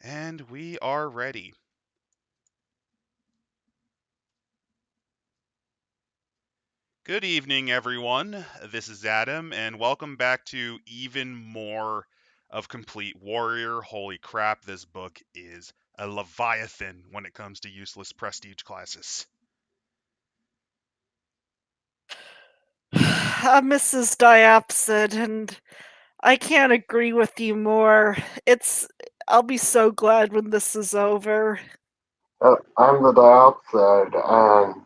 And we are ready. Good evening, everyone. This is Adam, and welcome back to even more of Complete Warrior. Holy crap, this book is a leviathan when it comes to useless prestige classes. I'm Mrs. Diapsid, and I can't agree with you more. I'll be so glad when this is over. I'm the dioxide, and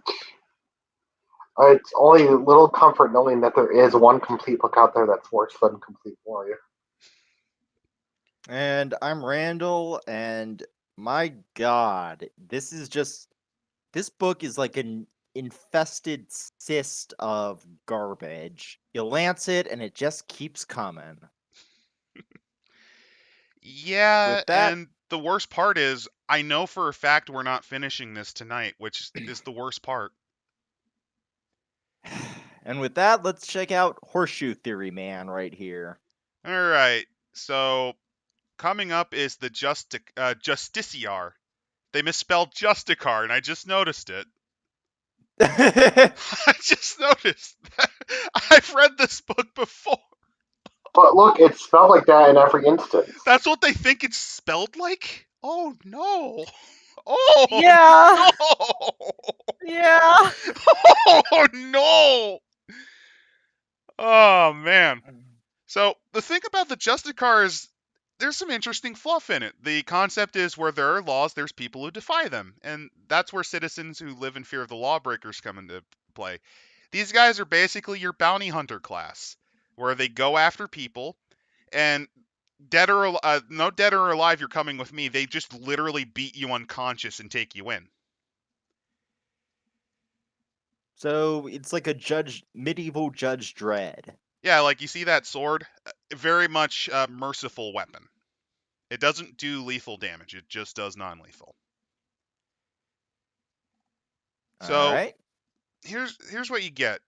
it's only a little comfort knowing that there is one complete book out there that's worse than Complete Warrior. And I'm Randall, and my god, this book is like an infested cyst of garbage. You lance it, and it just keeps coming. Yeah, With that, and the worst part is, I know for a fact we're not finishing this tonight, which is the worst part. let's check out Horseshoe Theory Man right here. All right, so coming up is the Justiciar. They misspelled Justicar, and I just noticed it. I just noticed that. I've read this book before. But look, it's spelled like that in every instance. That's what they think it's spelled like? Oh no. Oh Yeah, no. yeah. Oh no. Oh man. So the thing about the Justicar is there's some interesting fluff in it. The concept is where there are laws, there's people who defy them. And that's where citizens who live in fear of the lawbreakers come into play. These guys are basically your bounty hunter class, where they go after people, and no dead or alive, you're coming with me. They just literally beat you unconscious and take you in. So it's like a medieval Judge Dredd. Yeah, like you see that sword, very much a merciful weapon. It doesn't do lethal damage; it just does non-lethal. All So right. here's what you get.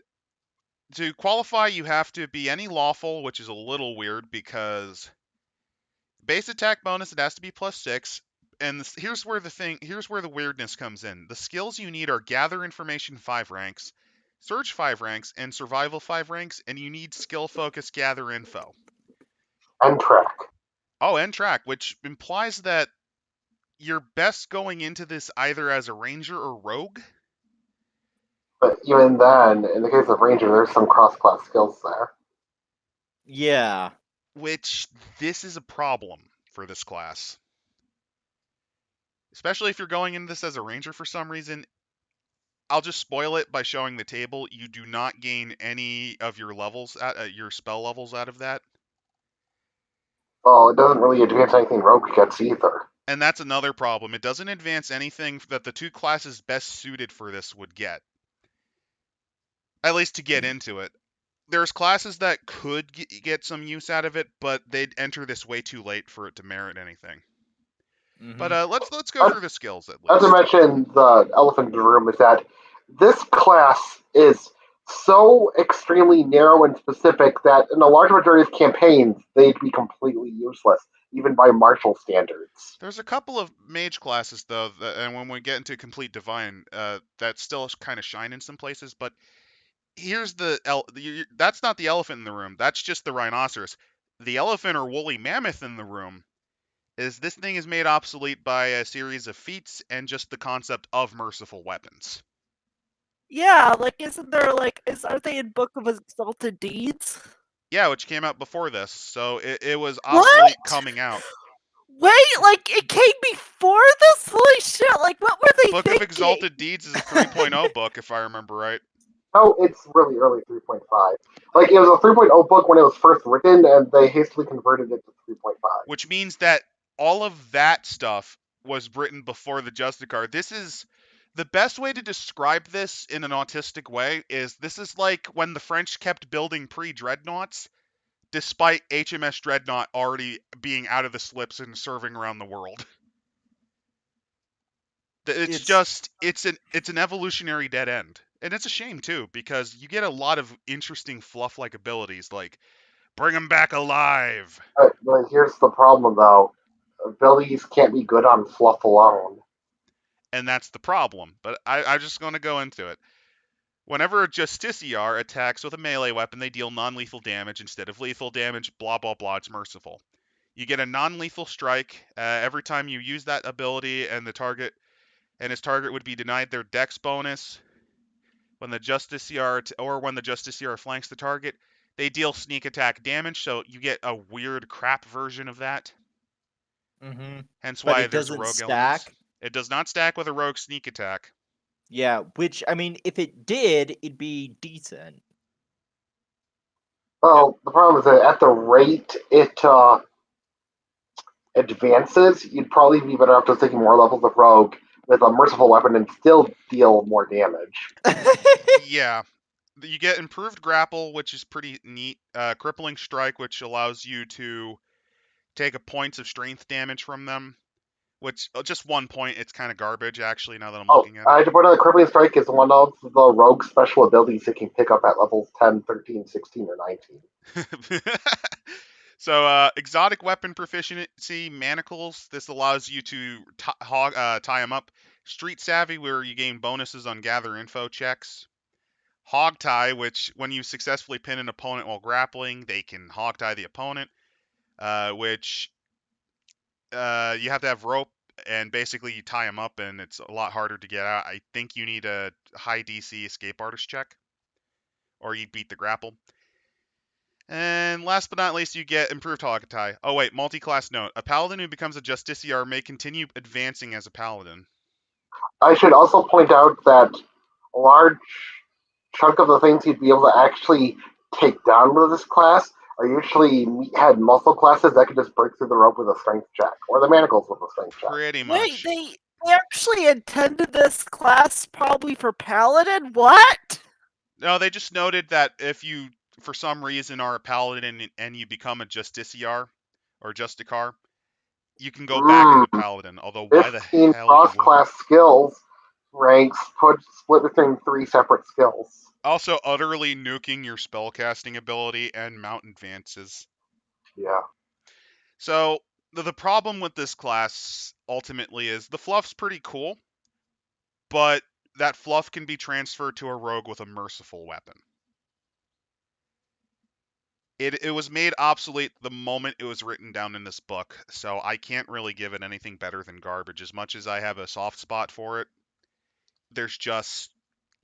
To qualify, you have to be any lawful, which is a little weird because base attack bonus, it has to be +6. And here's where the weirdness comes in. The skills you need are gather information 5 ranks, search 5 ranks, and survival 5 ranks, and you need skill focus gather info. And track. Oh, and track, which implies that you're best going into this either as a ranger or rogue. But even then, in the case of Ranger, there's some cross-class skills there. Yeah. Which this is a problem for this class. Especially if you're going into this as a ranger for some reason. I'll just spoil it by showing the table. You do not gain any of your levels, your spell levels out of that. Well, it doesn't really advance anything Rogue gets either. And that's another problem. It doesn't advance anything that the two classes best suited for this would get. At least to get into it. There's classes that could get some use out of it, but they'd enter this way too late for it to merit anything. Mm-hmm. But let's go through the skills at least. Not to mention the elephant in the room is that this class is so extremely narrow and specific that in a large majority of campaigns, they'd be completely useless, even by martial standards. There's a couple of mage classes though, and when we get into complete divine, that still kind of shine in some places. But here's that's not the elephant in the room. That's just the rhinoceros. The elephant or woolly mammoth in the room is this thing is made obsolete by a series of feats and just the concept of merciful weapons. Yeah, isn't there aren't they in Book of Exalted Deeds? Yeah, which came out before this, so it was obsolete coming out. Wait, it came before this? Holy shit! What were they Book thinking? of Exalted Deeds is a 3.0 book, if I remember right. No, it's really early 3.5. It was a 3.0 book when it was first written, and they hastily converted it to 3.5. Which means that all of that stuff was written before the Justicar. This is the best way to describe this in an autistic way is this is like when the French kept building pre-dreadnoughts, despite HMS Dreadnought already being out of the slips and serving around the world. It's an evolutionary dead end. And it's a shame too, because you get a lot of interesting fluff-like abilities, like bring them back alive. But here's the problem, though. abilities can't be good on fluff alone. And that's the problem. But I'm just going to go into it. Whenever a Justiciar attacks with a melee weapon, they deal non-lethal damage instead of lethal damage. Blah blah blah. It's merciful. You get a non-lethal strike every time you use that ability, and his target would be denied their Dex bonus. When the Justiciar flanks the target, they deal sneak attack damage. So you get a weird crap version of that. Mm-hmm. Hence But why it there's doesn't rogue elements. stack. It does not stack with a rogue sneak attack. Yeah, which I mean, if it did, it'd be decent. Well, the problem is that at the rate it advances, you'd probably be better off just taking more levels of rogue with a merciful weapon and still deal more damage. Yeah. You get improved grapple, which is pretty neat. Crippling strike, which allows you to take a points of strength damage from them. Which just 1 point. It's kind of garbage, actually. Now that I'm Oh, looking at I had to point out that Crippling Strike is one of the rogue special abilities it can pick up at levels 10, 13, 16, or 19. it. So, exotic weapon proficiency, manacles. This allows you to tie them up. Street savvy, where you gain bonuses on gather info checks. Hog tie, which when you successfully pin an opponent while grappling, they can hog tie the opponent. Which you have to have rope, and basically you tie them up, and it's a lot harder to get out. I think you need a high DC escape artist check, or you beat the grapple. And last but not least, you get improved hog tie. Oh wait, multi-class note: a paladin who becomes a justiciar may continue advancing as a paladin. I should also point out that a large chunk of the things you'd be able to actually take down with this class are usually meathead muscle classes that can just break through the rope with a strength check, or the manacles with a strength check. Pretty Wait, much. they actually intended this class probably for Paladin? What? No, they just noted that if you, for some reason, are a paladin and you become a justiciar or justicar, you can go back into paladin. Although, why the 15 hell you would? cross-class skills ranks split between 3 separate skills. Also, utterly nuking your spellcasting ability and mount advances. Yeah. So, the problem with this class ultimately is the fluff's pretty cool, but that fluff can be transferred to a rogue with a merciful weapon. It was made obsolete the moment it was written down in this book, so I can't really give it anything better than garbage. As much as I have a soft spot for it,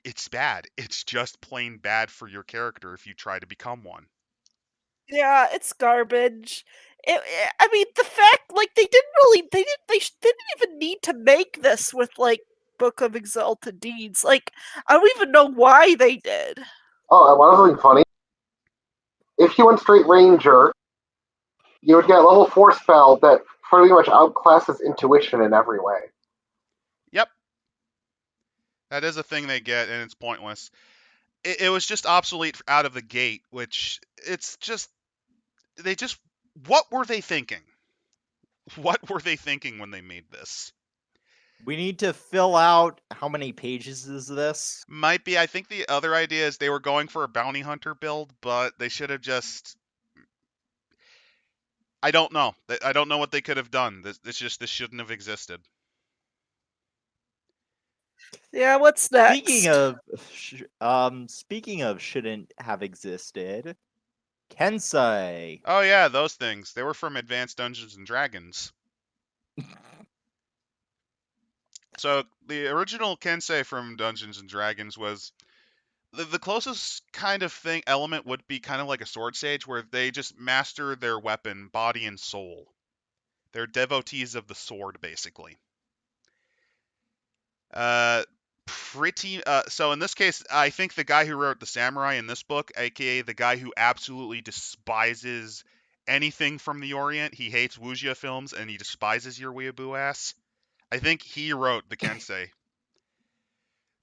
it's bad. It's just plain bad for your character if you try to become one. Yeah, it's garbage. I mean, the fact, like, they didn't even need to make this with, like, Book of Exalted Deeds. Like, I don't even know why they did. Oh, and one other thing funny. If you went straight Ranger, you would get a level 4 spell that pretty much outclasses Intuition in every way. Yep. That is a thing they get, and it's pointless. It was just obsolete out of the gate, which what were they thinking? What were they thinking when they made this? We need to fill out how many pages is this? Might be. I think the other idea is they were going for a bounty hunter build, but they should have just. I don't know. I don't know what they could have done. This shouldn't have existed. Yeah, what's Speaking next? of shouldn't have existed, Kensei. Oh yeah, those things. They were from Advanced Dungeons and Dragons. So the original Kensei from Dungeons and Dragons was the closest kind of thing element would be kind of like a sword sage, where they just master their weapon, body and soul. They're devotees of the sword, basically. So in this case, I think the guy who wrote the samurai in this book, aka the guy who absolutely despises anything from the Orient, he hates wuxia films and he despises your weeaboo ass. I think he wrote the Kensei.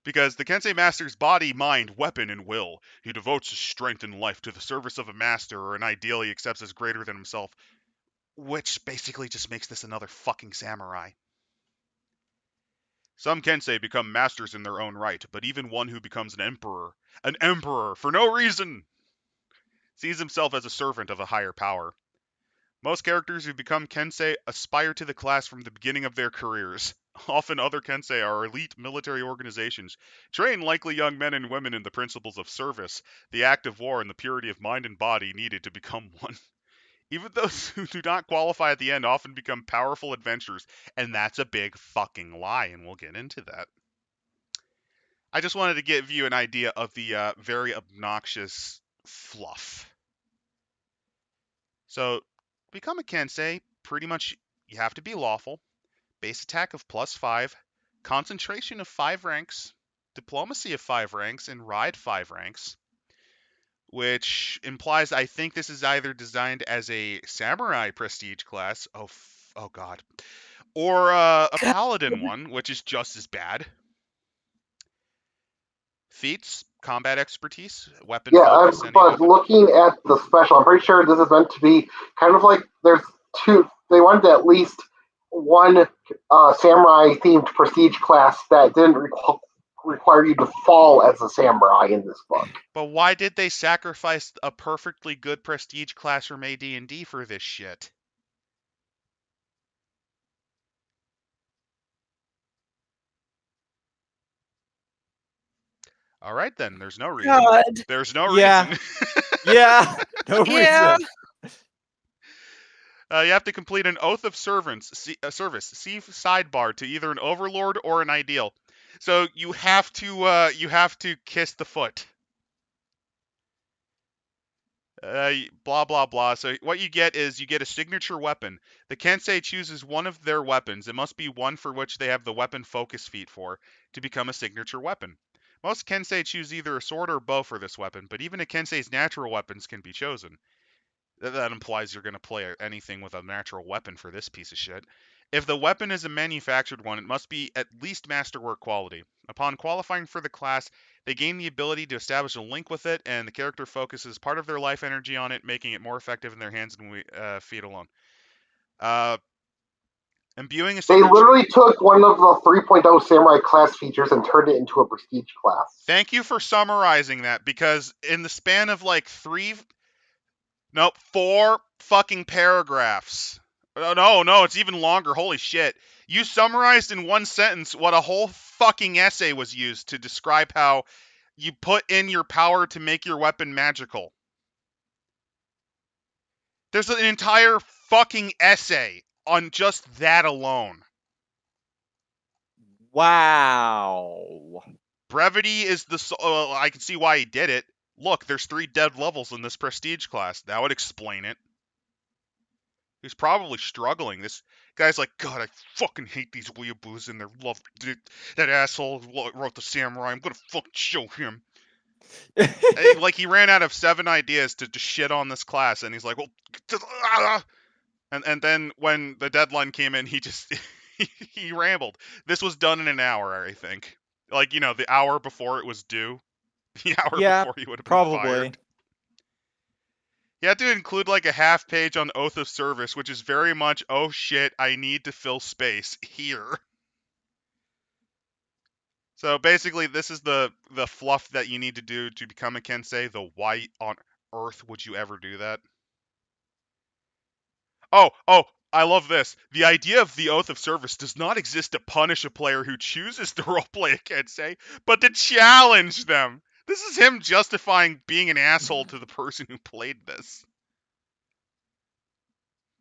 Because the Kensei master's body, mind, weapon, and will. He devotes his strength and life to the service of a master or an ideal he accepts as greater than himself. Which basically just makes this another fucking samurai. Some Kensei become masters in their own right, but even one who becomes an emperor for no reason, sees himself as a servant of a higher power. Most characters who become Kensei aspire to the class from the beginning of their careers. Often other Kensei are elite military organizations, train likely young men and women in the principles of service, the act of war, and the purity of mind and body needed to become one. Even those who do not qualify at the end often become powerful adventurers, and that's a big fucking lie, and we'll get into that. I just wanted to give you an idea of the very obnoxious fluff. So, become a Kensei, pretty much you have to be lawful, base attack of +5, concentration of 5 ranks, diplomacy of 5 ranks, and ride 5 ranks, which implies I think this is either designed as a samurai prestige class, oh god, or a paladin one, which is just as bad. Feats, combat expertise, weapon Yeah, focus, any but weapon. looking at the special, I'm pretty sure this is meant to be kind of like there's two. They wanted at least one samurai themed prestige class that didn't require you to fall as a samurai in this book. But why did they sacrifice a perfectly good prestige class from AD&D for this shit? All right then, there's no reason. God. There's no Yeah. reason. Yeah, no Yeah. reason. You have to complete an oath of service. See sidebar to either an overlord or an ideal. So you have to kiss the foot. Blah blah blah. So what you get is you get a signature weapon. The Kensei chooses one of their weapons. It must be one for which they have the weapon focus feat for to become a signature weapon. Most Kensei choose either a sword or bow for this weapon, but even a Kensei's natural weapons can be chosen. That implies you're going to play anything with a natural weapon for this piece of shit. If the weapon is a manufactured one, it must be at least masterwork quality. Upon qualifying for the class, they gain the ability to establish a link with it, and the character focuses part of their life energy on it, making it more effective in their hands and feet alone. Imbuing a They signature. literally took one of the 3.0 samurai class features and turned it into a prestige class. Thank you for summarizing that, because in the span of like 4 fucking paragraphs. No, it's even longer. Holy shit. You summarized in one sentence what a whole fucking essay was used to describe how you put in your power to make your weapon magical. There's an entire fucking essay on just that alone. Wow. Brevity is I can see why he did it. Look, there's 3 dead levels in this prestige class. That would explain it. He's probably struggling. This guy's like, God, I fucking hate these weeaboos and their love. That asshole wrote the samurai. I'm gonna fucking show him. Like, he ran out of 7 ideas to shit on this class, and he's like, well, and then when the deadline came in, he just he rambled. This was done in an hour, I think. Like, the hour before it was due, the hour Yeah, before he would have been probably. fired. You have to include like a half page on oath of service, which is very much, oh shit, I need to fill space here. So basically, this is the fluff that you need to do to become a Kensei. The why on earth would you ever do that? Oh, I love this. The idea of the oath of service does not exist to punish a player who chooses to roleplay a Kensei, but to challenge them. This is him justifying being an asshole to the person who played this.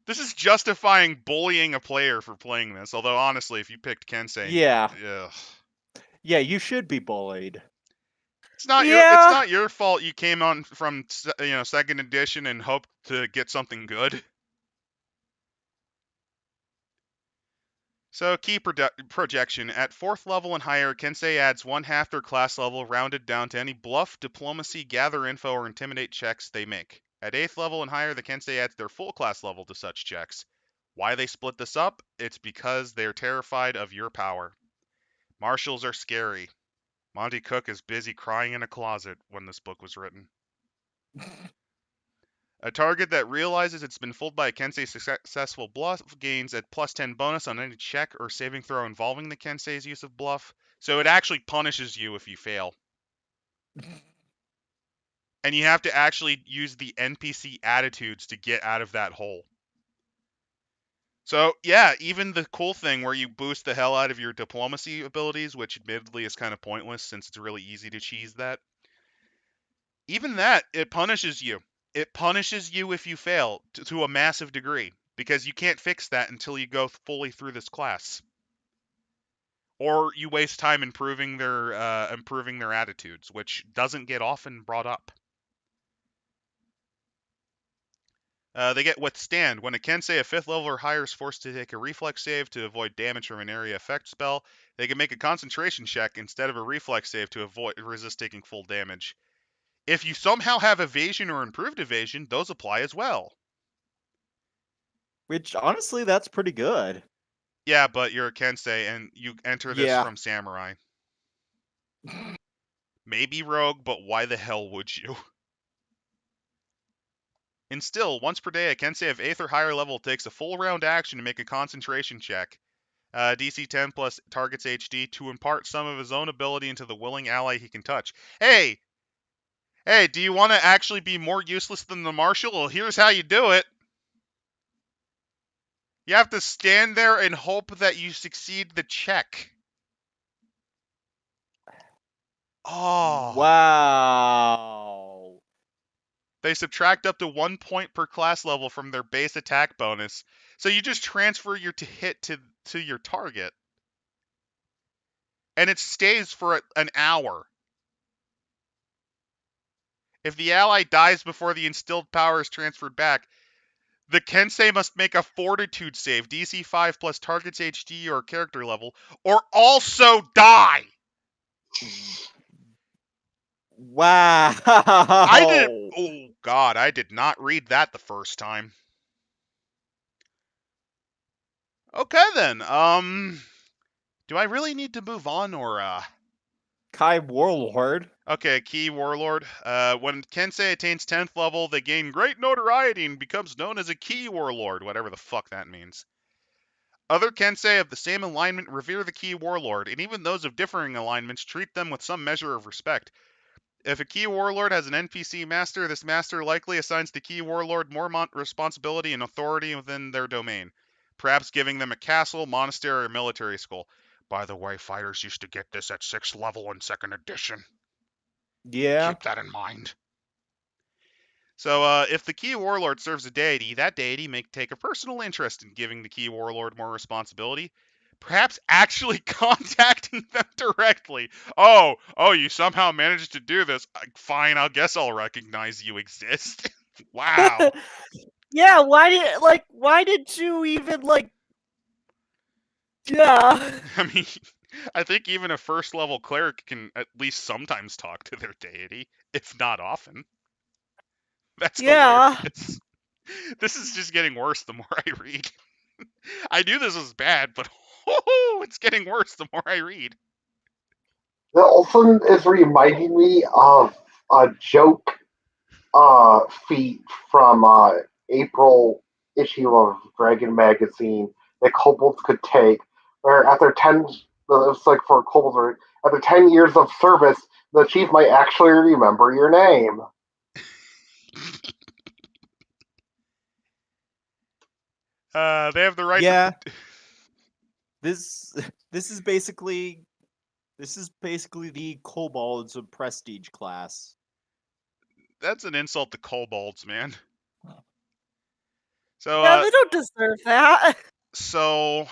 This is justifying bullying a player for playing this. Although honestly, if you picked Kensei, Yeah. ugh. Yeah, you should be bullied. It's not your fault you came on from second edition and hoped to get something good. So key projection at 4th level and higher, Kensei adds 1/2 their class level rounded down to any bluff, diplomacy, gather info, or intimidate checks they make. At 8th level and higher, the Kensei adds their full class level to such checks. Why they split this up? It's because they're terrified of your power. Marshals are scary. Monty Cook is busy crying in a closet when this book was written. A target that realizes it's been fooled by a Kensei successful bluff gains a +10 bonus on any check or saving throw involving the Kensei's use of bluff. So it actually punishes you if you fail. And you have to actually use the NPC attitudes to get out of that hole. So, yeah, even the cool thing where you boost the hell out of your diplomacy abilities, which admittedly is kind of pointless since it's really easy to cheese that. Even that, it punishes you. It punishes you if you fail to a massive degree, because you can't fix that until you go fully through this class. Or you waste time improving their attitudes, which doesn't get often brought up. They get Withstand. When a Kensei, a 5th level or higher, is forced to take a reflex save to avoid damage from an area effect spell, they can make a concentration check instead of a reflex save to resist taking full damage. If you somehow have evasion or improved evasion, those apply as well. Which, honestly, that's pretty good. Yeah, but you're a Kensei and you enter this Yeah. from Samurai. Maybe Rogue, but why the hell would you? And still, once per day, a Kensei of 8th or higher level takes a full round action to make a concentration check. DC 10 plus target's HD to impart some of his own ability into the willing ally he can touch. Hey, do you want to actually be more useless than the Marshal? Well, here's how you do it. You have to stand there and hope that you succeed the check. Oh. Wow. They subtract up to 1 point per class level from their base attack bonus. So you just transfer your hit to your target. And it stays for an hour. If the ally dies before the instilled power is transferred back, the Kensei must make a Fortitude save, DC 5 plus target's HD or character level, or also die! Wow. Oh god, I did not read that the first time. Okay then, do I really need to move on, or, Kai Warlord. Okay, Key Warlord. When Kensei attains 10th level, they gain great notoriety and becomes known as a Key Warlord, whatever the fuck that means. Other Kensei of the same alignment revere the Key Warlord, and even those of differing alignments treat them with some measure of respect. If a Key Warlord has an NPC master, this master likely assigns the Key Warlord more responsibility and authority within their domain, perhaps giving them a castle, monastery, or military school. By the way, fighters used to get this at 6th level in 2nd edition. Yeah. Keep that in mind. So, if the Key Warlord serves a deity, that deity may take a personal interest in giving the Key Warlord more responsibility, perhaps actually contacting them directly. Oh, you somehow managed to do this. Fine, I guess I'll recognize you exist. Wow. Yeah, why did you even yeah. I mean, I think even a 1st level cleric can at least sometimes talk to their deity, if not often. That's Yeah. hilarious. This is just getting worse the more I read. I knew this was bad, but it's getting worse the more I read. That also is reminding me of a joke feat from April issue of Dragon magazine that kobolds could take, where after 10, it's like for kobolds, after 10 years of service, the chief might actually remember your name. They have the right Yeah. to. This is basically the kobolds of prestige class. That's an insult to kobolds, man. So, Yeah, they don't deserve that. so,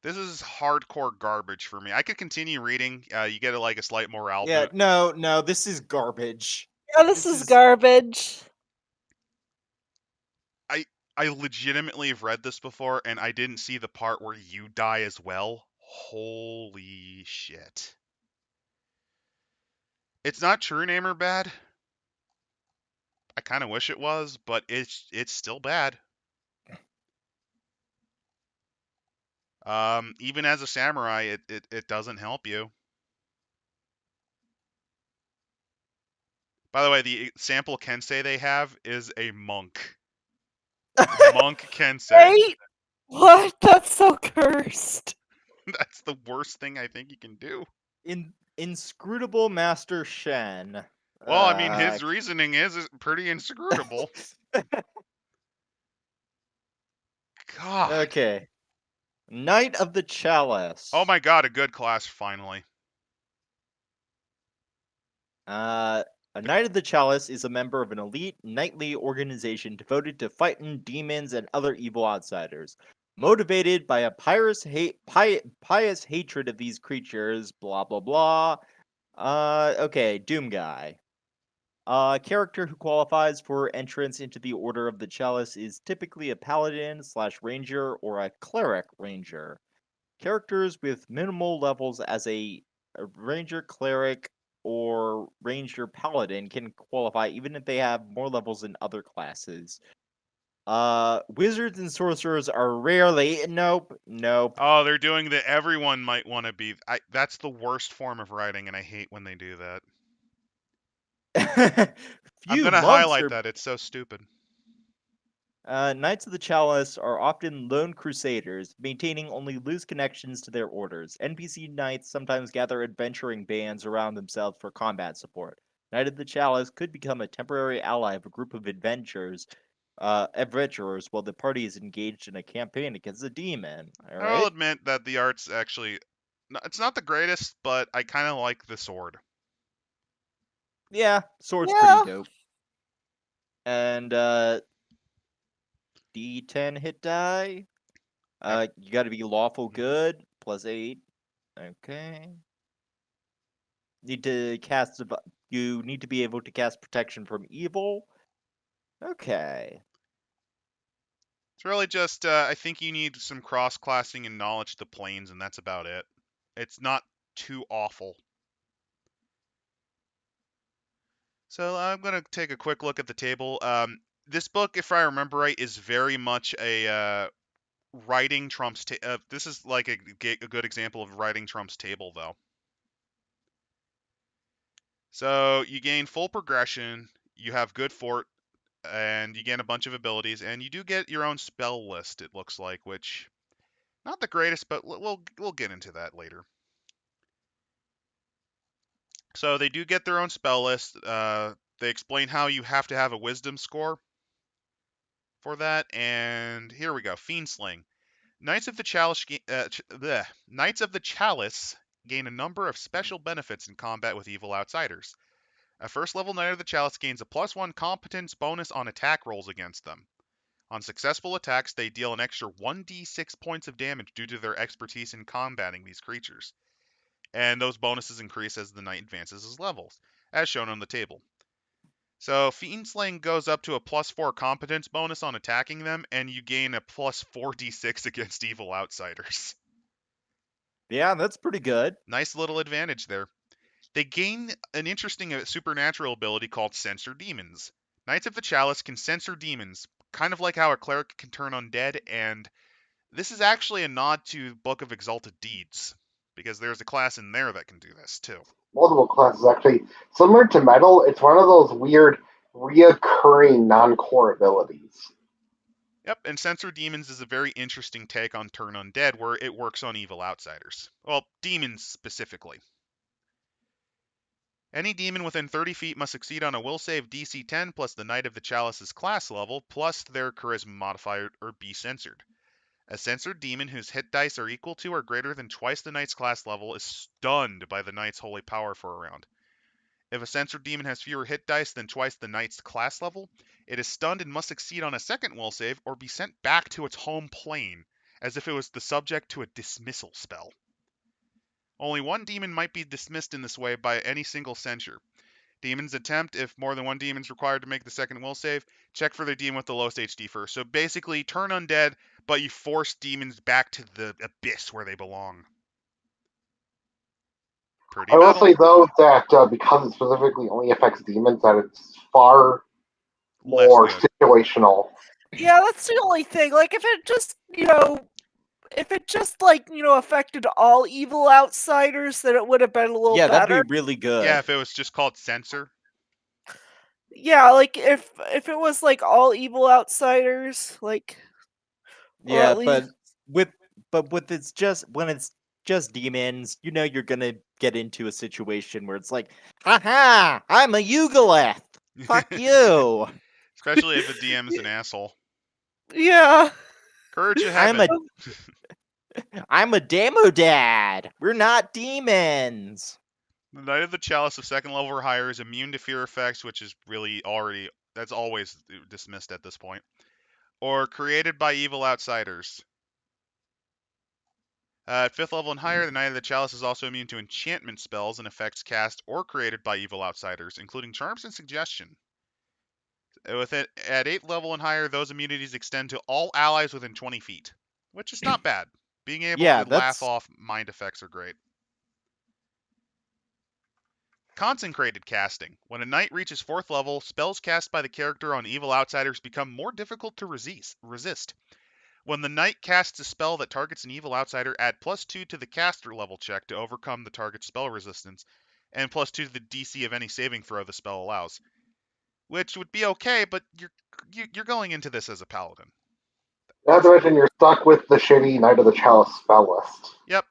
this is hardcore garbage for me. I could continue reading. You get a slight morale Yeah, boot. no, this is garbage. Yeah, this is garbage. I legitimately have read this before, and I didn't see the part where you die as well. Holy shit. It's not True Namer bad. I kind of wish it was, but it's still bad. Even as a samurai, it doesn't help you. By the way, the sample Kensei they have is a monk. Monk Kensei. Right? What? That's so cursed. That's the worst thing I think you can do. Inscrutable Master Shen. Well, I mean, his reasoning is pretty inscrutable. God. Okay. Knight of the Chalice. Oh my god, a good class finally. A Knight of the Chalice is a member of an elite knightly organization devoted to fighting demons and other evil outsiders. Motivated by a pious hatred of these creatures, blah blah blah. Okay, Doom Guy. A character who qualifies for entrance into the Order of the Chalice is typically a paladin / ranger or a cleric ranger. Characters with minimal levels as a ranger, cleric, or ranger paladin can qualify even if they have more levels in other classes. Wizards and sorcerers are rarely nope. Oh, they're doing the everyone might want to be. That's the worst form of writing, and I hate when they do that. I'm Few gonna monks highlight are that. It's so stupid. Knights of the Chalice are often lone crusaders, maintaining only loose connections to their orders. NPC knights sometimes gather adventuring bands around themselves for combat support. Knight of the Chalice could become a temporary ally of a group of adventurers while the party is engaged in a campaign against a demon. All I will right? admit that the art's actually, it's not the greatest, but I kind of like the sword. Yeah, sword's pretty Yeah. dope. And D10 hit die. You got to be lawful good +8. Okay. You need to be able to cast protection from evil. Okay. It's really just, I think you need some cross-classing and knowledge of the planes, and that's about it. It's not too awful. So I'm going to take a quick look at the table. This book, if I remember right, is very much a writing trumps. This is like a good example of writing trumps table, though. So you gain full progression. You have good fort, and you gain a bunch of abilities, and you do get your own spell list. It looks like, which not the greatest, but we'll get into that later. So they do get their own spell list. They explain how you have to have a wisdom score for that, and here we go. Fiend Sling. Knights of the Chalice gain a number of special benefits in combat with evil outsiders. A first level Knight of the Chalice gains a +1 competence bonus on attack rolls against them. On successful attacks, they deal an extra 1d6 points of damage due to their expertise in combating these creatures. And those bonuses increase as the knight advances his levels, as shown on the table. So Fiend Slaying goes up to a +4 competence bonus on attacking them, and you gain a +4d6 against evil outsiders. Yeah, that's pretty good. Nice little advantage there. They gain an interesting supernatural ability called Censor Demons. Knights of the Chalice can censor demons, kind of like how a cleric can turn undead, and this is actually a nod to Book of Exalted Deeds, because there's a class in there that can do this too. Multiple classes, actually. Similar to Metal, it's one of those weird, reoccurring non-core abilities. Yep, and Censor Demons is a very interesting take on Turn Undead, where it works on evil outsiders. Well, demons specifically. Any demon within 30 feet must succeed on a will save DC 10 plus the Knight of the Chalice's class level plus their charisma modifier or be censored. A censored demon whose hit dice are equal to or greater than twice the knight's class level is stunned by the knight's holy power for a round. If a censored demon has fewer hit dice than twice the knight's class level, it is stunned and must succeed on a second will save or be sent back to its home plane, as if it was the subject to a dismissal spell. Only one demon might be dismissed in this way by any single censure. Demons attempt, if more than one demon is required to make the second will save, check for the demon with the lowest HD first. So basically, turn undead, but you force demons back to the abyss where they belong. Pretty I will metal. say, though, that because it specifically only affects demons, that it's far Less more good. situational. Yeah, that's the only thing. Like, if it just, affected all evil outsiders, then it would have been a little Yeah, better. that'd be really good. Yeah, if it was just called censor. Yeah, like if it was like all evil outsiders, like, or Yeah, at least but with it's just when it's just demons, you're gonna get into a situation where it's like, haha, I'm a Yugolith. Fuck you. Especially if a DM is an asshole. yeah. Courage of I'm Heaven. I'm a demo dad. We're not demons. The Knight of the Chalice of second level or higher is immune to fear effects, which is really that's always dismissed at this point. Or created by evil outsiders. At 5th level and higher, the Knight of the Chalice is also immune to enchantment spells and effects cast or created by evil outsiders, including charms and suggestion. With it at 8th level and higher, those immunities extend to all allies within 20 feet, which is not bad. Being able Yeah, to laugh that's off mind effects are great. Consecrated casting. When a knight reaches 4th level, spells cast by the character on evil outsiders become more difficult to resist. When the knight casts a spell that targets an evil outsider, add +2 to the caster level check to overcome the target's spell resistance, and +2 to the DC of any saving throw the spell allows. Which would be okay, but you're going into this as a paladin. Not to mention, you're stuck with the shitty Knight of the Chalice spell list. Yep.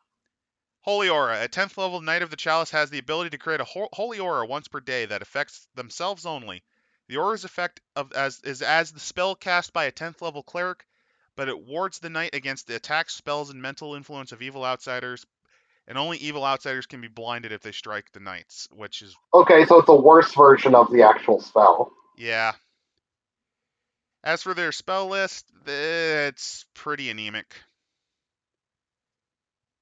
Holy Aura. At 10th level, Knight of the Chalice has the ability to create a Holy Aura once per day that affects themselves only. The aura's effect is as the spell cast by a 10th level cleric, but it wards the knight against the attacks, spells, and mental influence of evil outsiders, and only evil outsiders can be blinded if they strike the knights, which is... Okay, so it's a worse version of the actual spell. Yeah. As for their spell list, it's pretty anemic.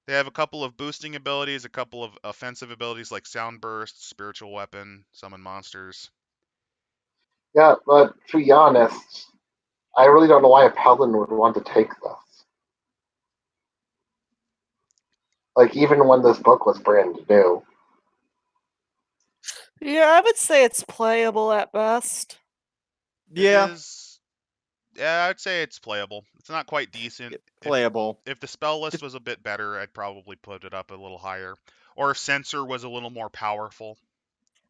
They have a couple of boosting abilities, a couple of offensive abilities like Sound Burst, Spiritual Weapon, Summon Monsters. Yeah, but to be honest, I really don't know why a paladin would want to take this. Like, even when this book was brand new. Yeah, I would say it's playable at best. yeah, It is... Yeah, I'd say it's playable. It's not quite decent. playable. If the spell list was a bit better, I'd probably put it up a little higher. Or if Censor was a little more powerful.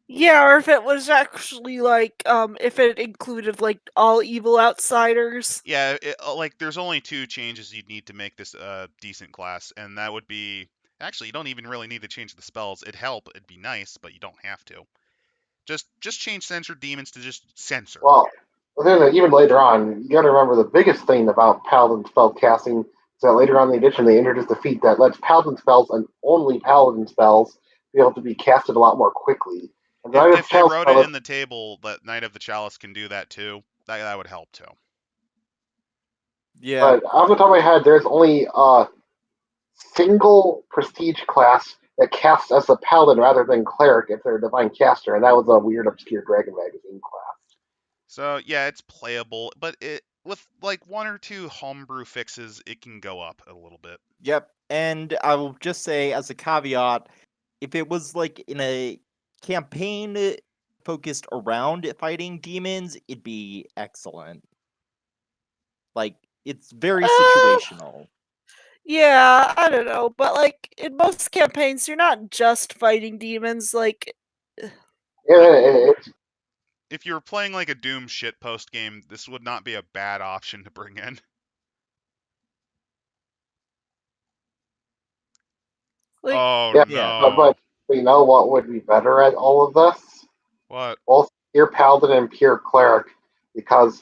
Yeah, or if it was actually like, if it included like all evil outsiders. Yeah, like there's only 2 changes you'd need to make this a decent class, and that would be... Actually, you don't even really need to change the spells. It'd help. It'd be nice, but you don't have to. Just change Censor Demons to just Censor. Well, then even later on, you gotta remember the biggest thing about paladin spell casting is that later on in the edition they introduced a feat that lets paladin spells and only paladin spells be able to be casted a lot more quickly. And the Knight of If they Chalice wrote it spell in the table that Knight of the Chalice can do that too, that would help too. Yeah, but off the top of my head, there's only a single prestige class that casts as a paladin rather than cleric if they're a divine caster, and that was a weird obscure Dragon Magazine class. So yeah, it's playable, but it with like 1 or 2 homebrew fixes, it can go up a little bit. yep. And I will just say as a caveat, if it was like in a campaign focused around fighting demons, it'd be excellent. Like, it's very situational. Yeah, I don't know, but like in most campaigns, you're not just fighting demons. Like, It's If you were playing like a Doom shitpost game, this would not be a bad option to bring in. like Oh yeah, Yeah. no. but you know what would be better at all of this? What? Both pure paladin and pure cleric, because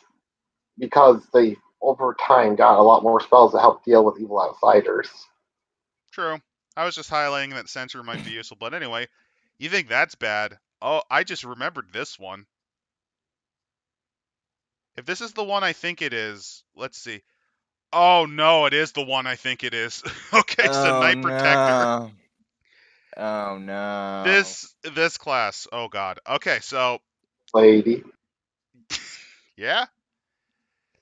they over time got a lot more spells to help deal with evil outsiders. True. I was just highlighting that Censor might be useful, but anyway, you think that's bad? Oh, I just remembered this one. If this is the one I think it is, let's see. Oh no, it is the one I think it is. Okay, so Knight Protector. Oh no. This class. Oh god. Okay, so Lady. yeah.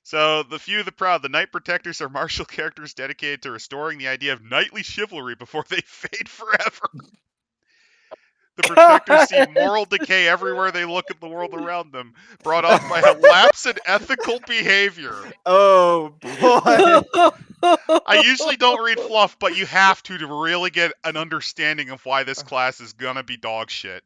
So the few, the proud, the Knight Protectors are martial characters dedicated to restoring the idea of knightly chivalry before they fade forever. The Protectors see moral decay everywhere they look at the world around them, brought on by a lapse in ethical behavior. Oh boy. I usually don't read fluff, but you have to really get an understanding of why this class is gonna be dog shit.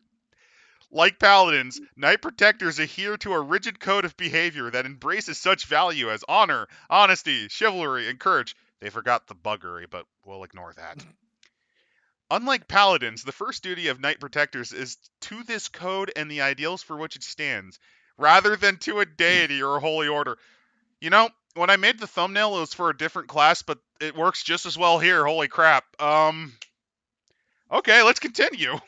Like Paladins, Knight Protectors adhere to a rigid code of behavior that embraces such value as honor, honesty, chivalry, and courage. They forgot the buggery, but we'll ignore that. Unlike Paladins, the first duty of Knight Protectors is to this code and the ideals for which it stands, rather than to a deity or a holy order. You know, when I made the thumbnail, it was for a different class, but it works just as well here. Holy crap. Okay, let's continue.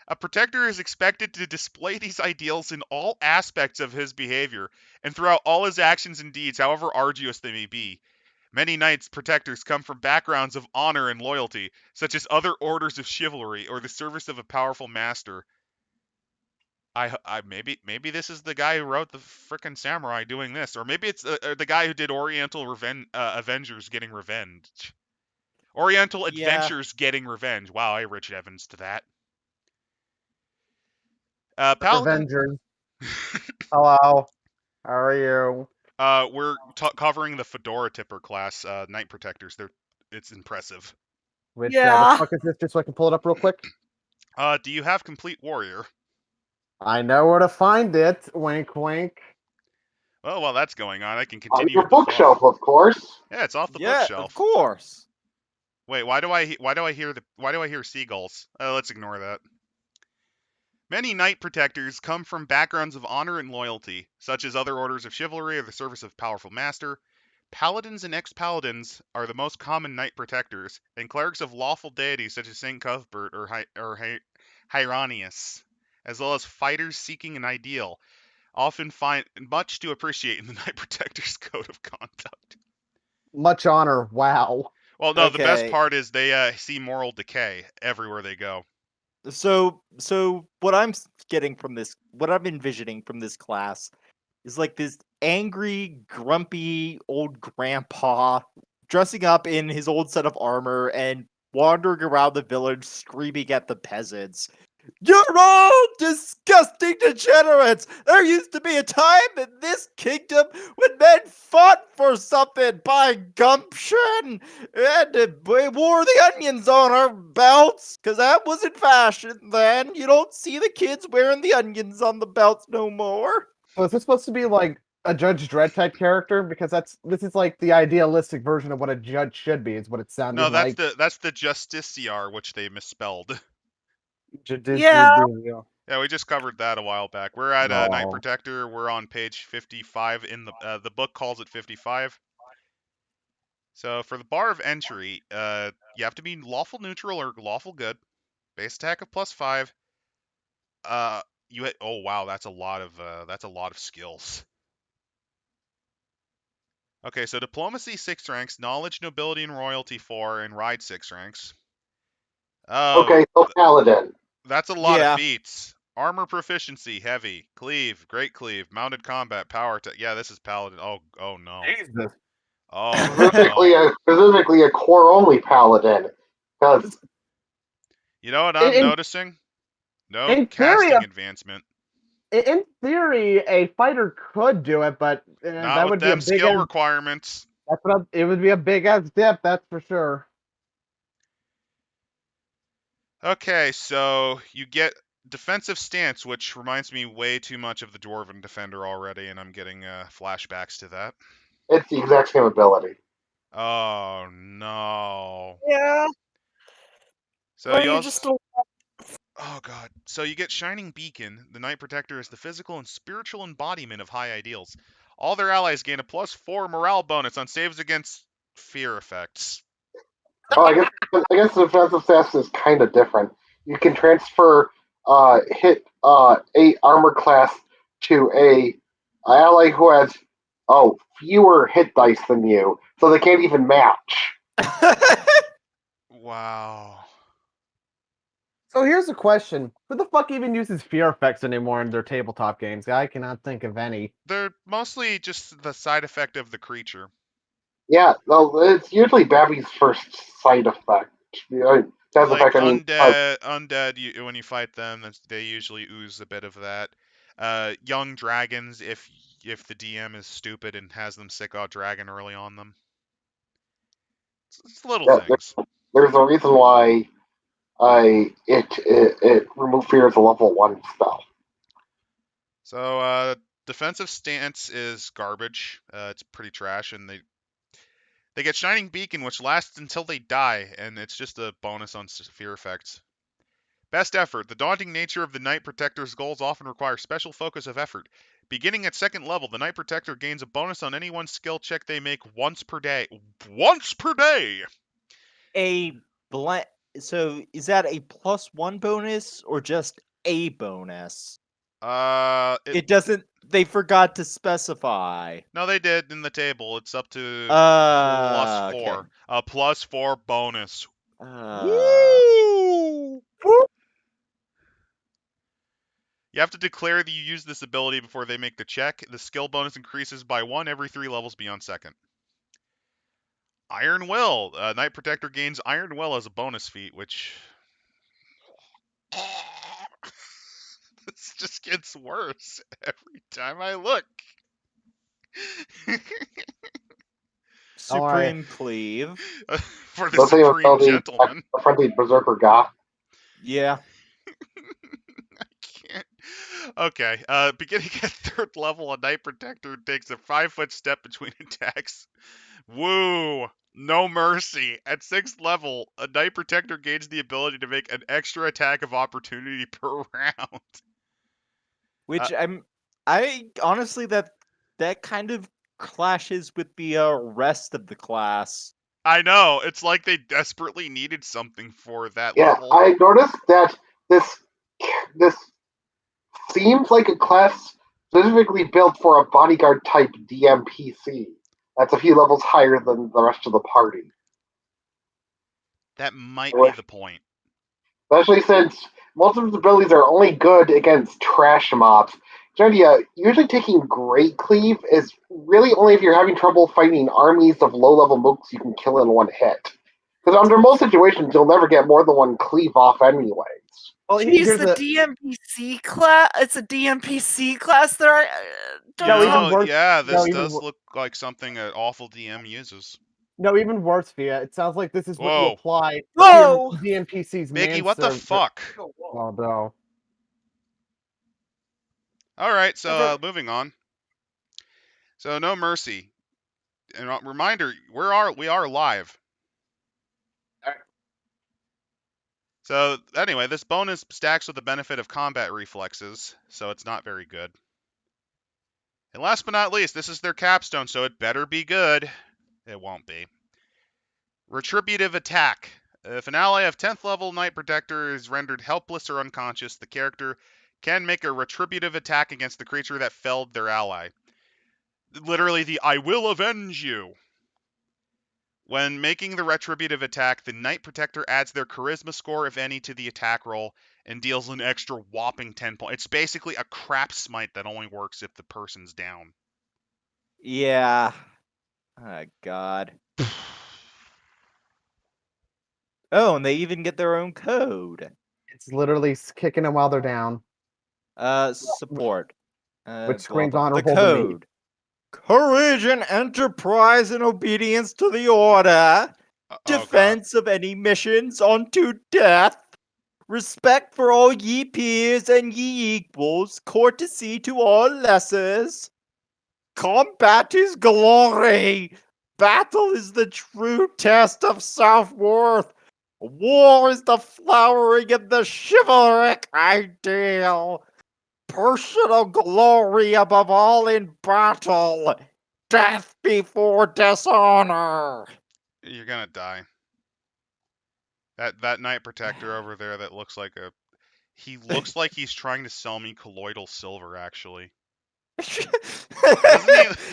A protector is expected to display these ideals in all aspects of his behavior and throughout all his actions and deeds, however arduous they may be. Many knights protectors come from backgrounds of honor and loyalty, such as other orders of chivalry or the service of a powerful master. Maybe this is the guy who wrote the frickin' samurai doing this, or maybe it's the guy who did Oriental Avengers getting revenge. Oriental Yeah. Adventures getting revenge. Wow, I Rich Evans to that. Paladin. Avengers. Hello. How are you? We're covering the Fedora Tipper class, Knight Protectors. It's impressive. Which the Yeah. fuck is this? Just so I can pull it up real quick. Do you have Complete Warrior? I know where to find it. Wink, wink. Well, while that's going on, I can On continue your with the bookshelf, of course. Yeah, it's off the Yeah, of bookshelf. course. Wait, why do I hear seagulls? Let's ignore that. Many knight protectors come from backgrounds of honor and loyalty, such as other orders of chivalry or the service of powerful master. Paladins and ex-paladins are the most common knight protectors, and clerics of lawful deities such as Saint Cuthbert or Hieronymus, as well as fighters seeking an ideal, often find much to appreciate in the knight protector's code of conduct. Much honor. Wow. Well, no, the best Okay. part is they see moral decay everywhere they go. So what I'm getting from this, what I'm envisioning from this class, is like this angry, grumpy old grandpa dressing up in his old set of armor and wandering around the village screaming at the peasants. You're all disgusting degenerates! There used to be a time in this kingdom when men fought for something by gumption and we wore the onions on our belts, because that was in fashion then. You don't see the kids wearing the onions on the belts no more. So is this supposed to be like a Judge Dredd type character? Because this is like the idealistic version of what a judge should be. Is what it sounded No, like. that's the Justiciar, which they misspelled. Yeah. Yeah, we just covered that a while back. We're at Knight Oh. Protector. We're on page 55 in the book calls it 55. So for the bar of entry, you have to be lawful neutral or lawful good. Base attack of +5. Oh wow, that's a lot of skills. Okay, so diplomacy 6 ranks, knowledge, nobility, and royalty 4, and ride 6 ranks. Oh, Okay, so Paladin. that's a lot of Yeah. feats. Armor proficiency, heavy. Cleave, great cleave. Mounted combat, power. Yeah, this is paladin. Oh no. Jesus. Oh Specifically, no. specifically a core only Paladin. Because You know what I'm In- noticing? No in theory, casting advancement. in theory, a fighter could do it, but Not that with would be a them big skill ass. requirements. It would be a big ass dip. That's for sure. Okay, so you get defensive stance, which reminds me way too much of the Dwarven Defender already, and I'm getting flashbacks to that. it's the exact same ability. Oh no. Yeah. So Or you you also just Oh god. So you get Shining Beacon. The Knight Protector is the physical and spiritual embodiment of high ideals. All their allies gain a +4 morale bonus on saves against fear effects. Oh, I guess the defensive stats is kind of different. You can transfer hit 8 armor class to a ally who has fewer hit dice than you, so they can't even match. Wow. So here's a question: who the fuck even uses fear effects anymore in their tabletop games? I cannot think of any. They're mostly just the side effect of the creature. Yeah, well, it's usually Babby's first side effect. That's Like effect. I mean, undead, when you fight them, they usually ooze a bit of that. Young dragons, if the DM is stupid and has them sick out dragon early on them. It's little yeah, things. there's a reason why it remove fear as a level 1 spell. So defensive stance is garbage. It's pretty trash, and they get Shining Beacon, which lasts until they die, and it's just a bonus on fear effects. Best effort. The daunting nature of the Knight Protector's goals often require special focus of effort. Beginning at 2nd level, the Knight Protector gains a bonus on any one skill check they make once per day. Once per day! So is that a +1 bonus or just a bonus? It doesn't. They forgot to specify. No, they did in the table. It's up to +4. Okay. A +4 bonus. Uh, Woo! You have to declare that you use this ability before they make the check. The skill bonus increases by 1 every 3 levels beyond 2nd. Iron Will. Knight Protector gains Iron Will as a bonus feat, which... This just gets worse every time I look. Supreme Cleave. For the Those things Supreme the Gentleman. friendly berserker goth. Yeah. I can't. Okay. Beginning at 3rd level, a Knight Protector takes a 5-foot step between attacks. Woo! No mercy. At 6th level, a Knight Protector gains the ability to make an extra attack of opportunity per round. Which I honestly that kind of clashes with the rest of the class. I know. It's like they desperately needed something for that Yeah, level. I noticed that this seems like a class specifically built for a bodyguard type DMPC. That's a few levels higher than the rest of the party. That might be the point. Especially since most of his abilities are only good against trash mobs. Usually taking Great Cleave is really only if you're having trouble fighting armies of low-level mooks you can kill in one hit. Because under most situations, you'll never get more than one cleave off anyways. Well, She's here's the DMPC class. It's a DMPC class. There are. even worse- yeah, this even does wor- look like something an awful DM uses. No, even worse, Fia. It sounds like this is what you Whoa. apply Whoa! to DNPC's Biggie, what the fuck? Oh, no. Alright, so Never- moving on. So no mercy. And reminder, we are live. Alright. So anyway, this bonus stacks with the benefit of combat reflexes, so it's not very good. And last but not least, this is their capstone, so it better be good. It won't be. Retributive attack. If an ally of 10th level Knight Protector is rendered helpless or unconscious, the character can make a retributive attack against the creature that felled their ally. Literally the I will avenge you. When making the retributive attack, the Knight Protector adds their charisma score, if any, to the attack roll and deals an extra whopping 10 points. It's basically a crap smite that only works if the person's down. Yeah. Oh, God. Oh, and they even get their own code. It's literally kicking them while they're down. Support. Which screams The honorable to me. code. Courage and enterprise and obedience to the order. Defense of any missions unto death. Respect for all ye peers and ye equals. Courtesy to all lessers. Combat is glory. Battle is the true test of self-worth. War is the flowering of the chivalric ideal. Personal glory above all in battle. Death before dishonor. You're gonna die. That Knight Protector over there that looks like a... He looks like he's trying to sell me colloidal silver, actually.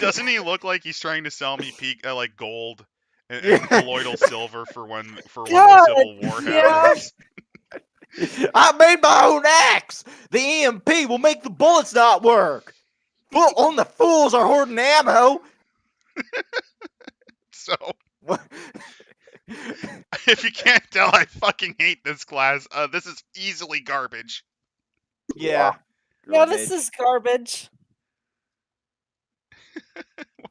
Doesn't he look like he's trying to sell me like gold and colloidal silver for when the Civil War happens? I made my own axe. The EMP will make the bullets not work. Only fools are hoarding ammo. So, if you can't tell, I fucking hate this class. This is easily garbage. Yeah. No, this is garbage.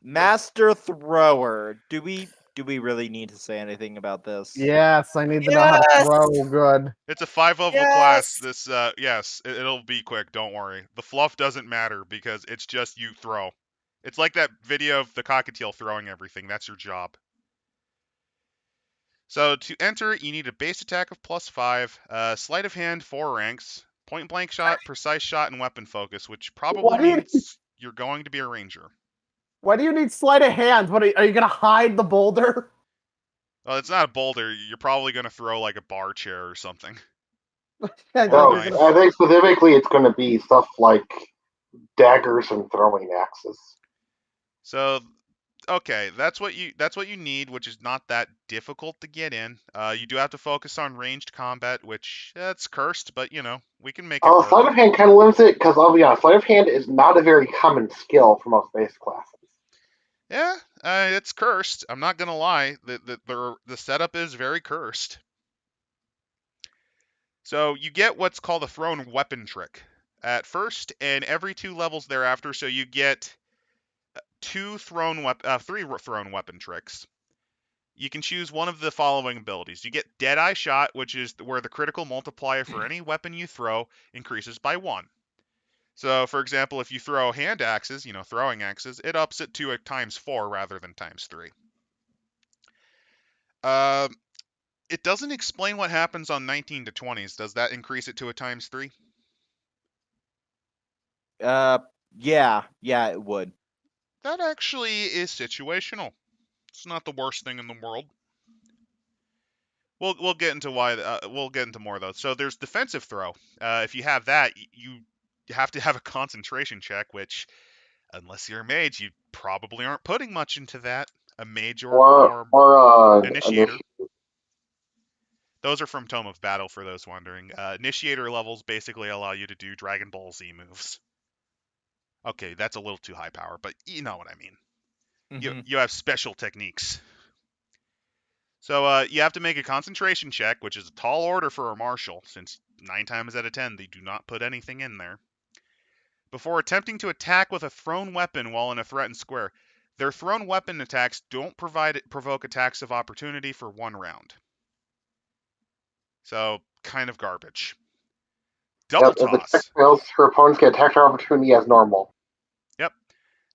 Master Thrower. Do we really need to say anything about this? Yes, I need to know how to throw good. It's a 5-level class. This, yes, it'll be quick. Don't worry. The fluff doesn't matter because it's just you throw. It's like that video of the cockatiel throwing everything. That's your job. So to enter, you need a base attack of +5, sleight of hand 4 ranks, point blank shot, precise shot, and weapon focus, which probably means you're going to be a ranger. Why do you need sleight of hand? What are you gonna hide the boulder? Well, it's not a boulder. You're probably going to throw like a bar chair or something. I Or know a No, you're knife. gonna. I think specifically it's going to be stuff like daggers and throwing axes. So, okay, that's what you need, which is not that difficult to get in. You do have to focus on ranged combat, which that's cursed, but we can make it work. Sleight of hand kind of limits it because I'll be honest, sleight of hand is not a very common skill for most base classes. Yeah, it's cursed. I'm not gonna lie. The setup is very cursed. So you get what's called a thrown weapon trick at first, and every 2 levels thereafter. So you get three thrown weapon tricks. You can choose one of the following abilities. You get Deadeye Shot, which is where the critical multiplier for any weapon you throw increases by 1. So, for example, if you throw hand axes, throwing axes, it ups it to a ×4 rather than ×3. It doesn't explain what happens on 19 to 20s. Does that increase it to a ×3? Yeah, it would. That actually is situational. It's not the worst thing in the world. We'll get into why. We'll get into more though. So there's defensive throw. If you have that, you have to have a concentration check, which, unless you're a mage, you probably aren't putting much into that. A mage or initiator. Those are from Tome of Battle, for those wondering. Initiator levels basically allow you to do Dragon Ball Z moves. Okay, that's a little too high power, but you know what I mean. You have special techniques. So you have to make a concentration check, which is a tall order for a marshal, since 9 times out of 10 they do not put anything in there, before attempting to attack with a thrown weapon while in a threatened square. Their thrown weapon attacks don't provoke attacks of opportunity for 1 round. So, kind of garbage. Double If the check toss. fails, her opponents get attack opportunity as normal. Yep.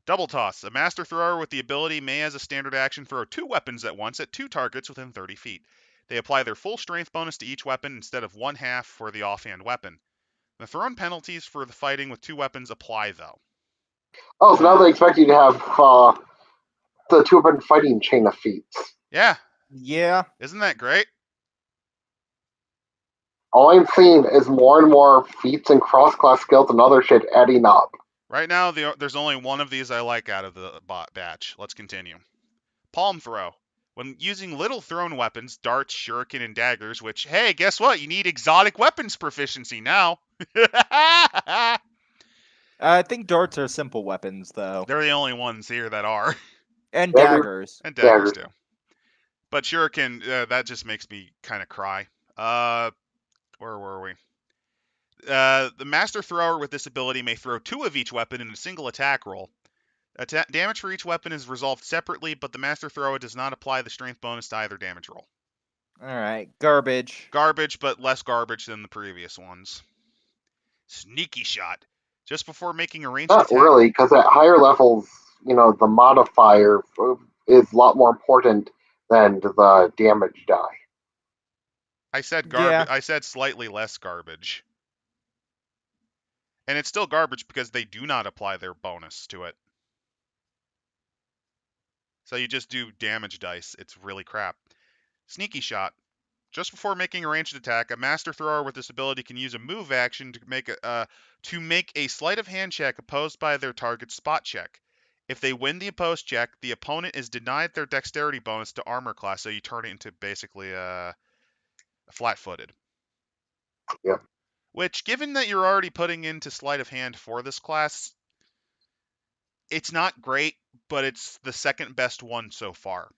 Double toss. A master thrower with the ability may, as a standard action, throw 2 weapons at once at 2 targets within 30 feet. They apply their full strength bonus to each weapon instead of 1/2 for the offhand weapon. The thrown penalties for the fighting with 2 weapons apply, though. Oh, so now they expect you to have the 2-weapon fighting chain of feats. Yeah. Yeah. Isn't that great? All I'm seeing is more and more feats and cross-class skills and other shit adding up. Right now, there's only one of these I like out of the batch. Let's continue. Palm throw. When using little thrown weapons, darts, shuriken, and daggers, which, hey, guess what? You need exotic weapons proficiency now. I think darts are simple weapons, though. They're the only ones here that are. And Dagger. daggers. And daggers, too. But shuriken, that just makes me kind of cry. Where were we? The master thrower with this ability may throw 2 of each weapon in a single attack roll. Damage for each weapon is resolved separately, but the master thrower does not apply the strength bonus to either damage roll. Alright, garbage. Garbage, but less garbage than the previous ones. Sneaky shot. Just before making a ranged Not attack. really, because at higher levels, the modifier is a lot more important than the damage die. I said garbage. Yeah. I said slightly less garbage. And it's still garbage because they do not apply their bonus to it. So you just do damage dice. It's really crap. Sneaky shot. Just before making a ranged attack, a master thrower with this ability can use a move action to make a sleight of hand check opposed by their target's spot check. If they win the opposed check, the opponent is denied their dexterity bonus to armor class, so you turn it into basically a flat-footed. Yep. Which, given that you're already putting into sleight of hand for this class, it's not great, but it's the second best one so far.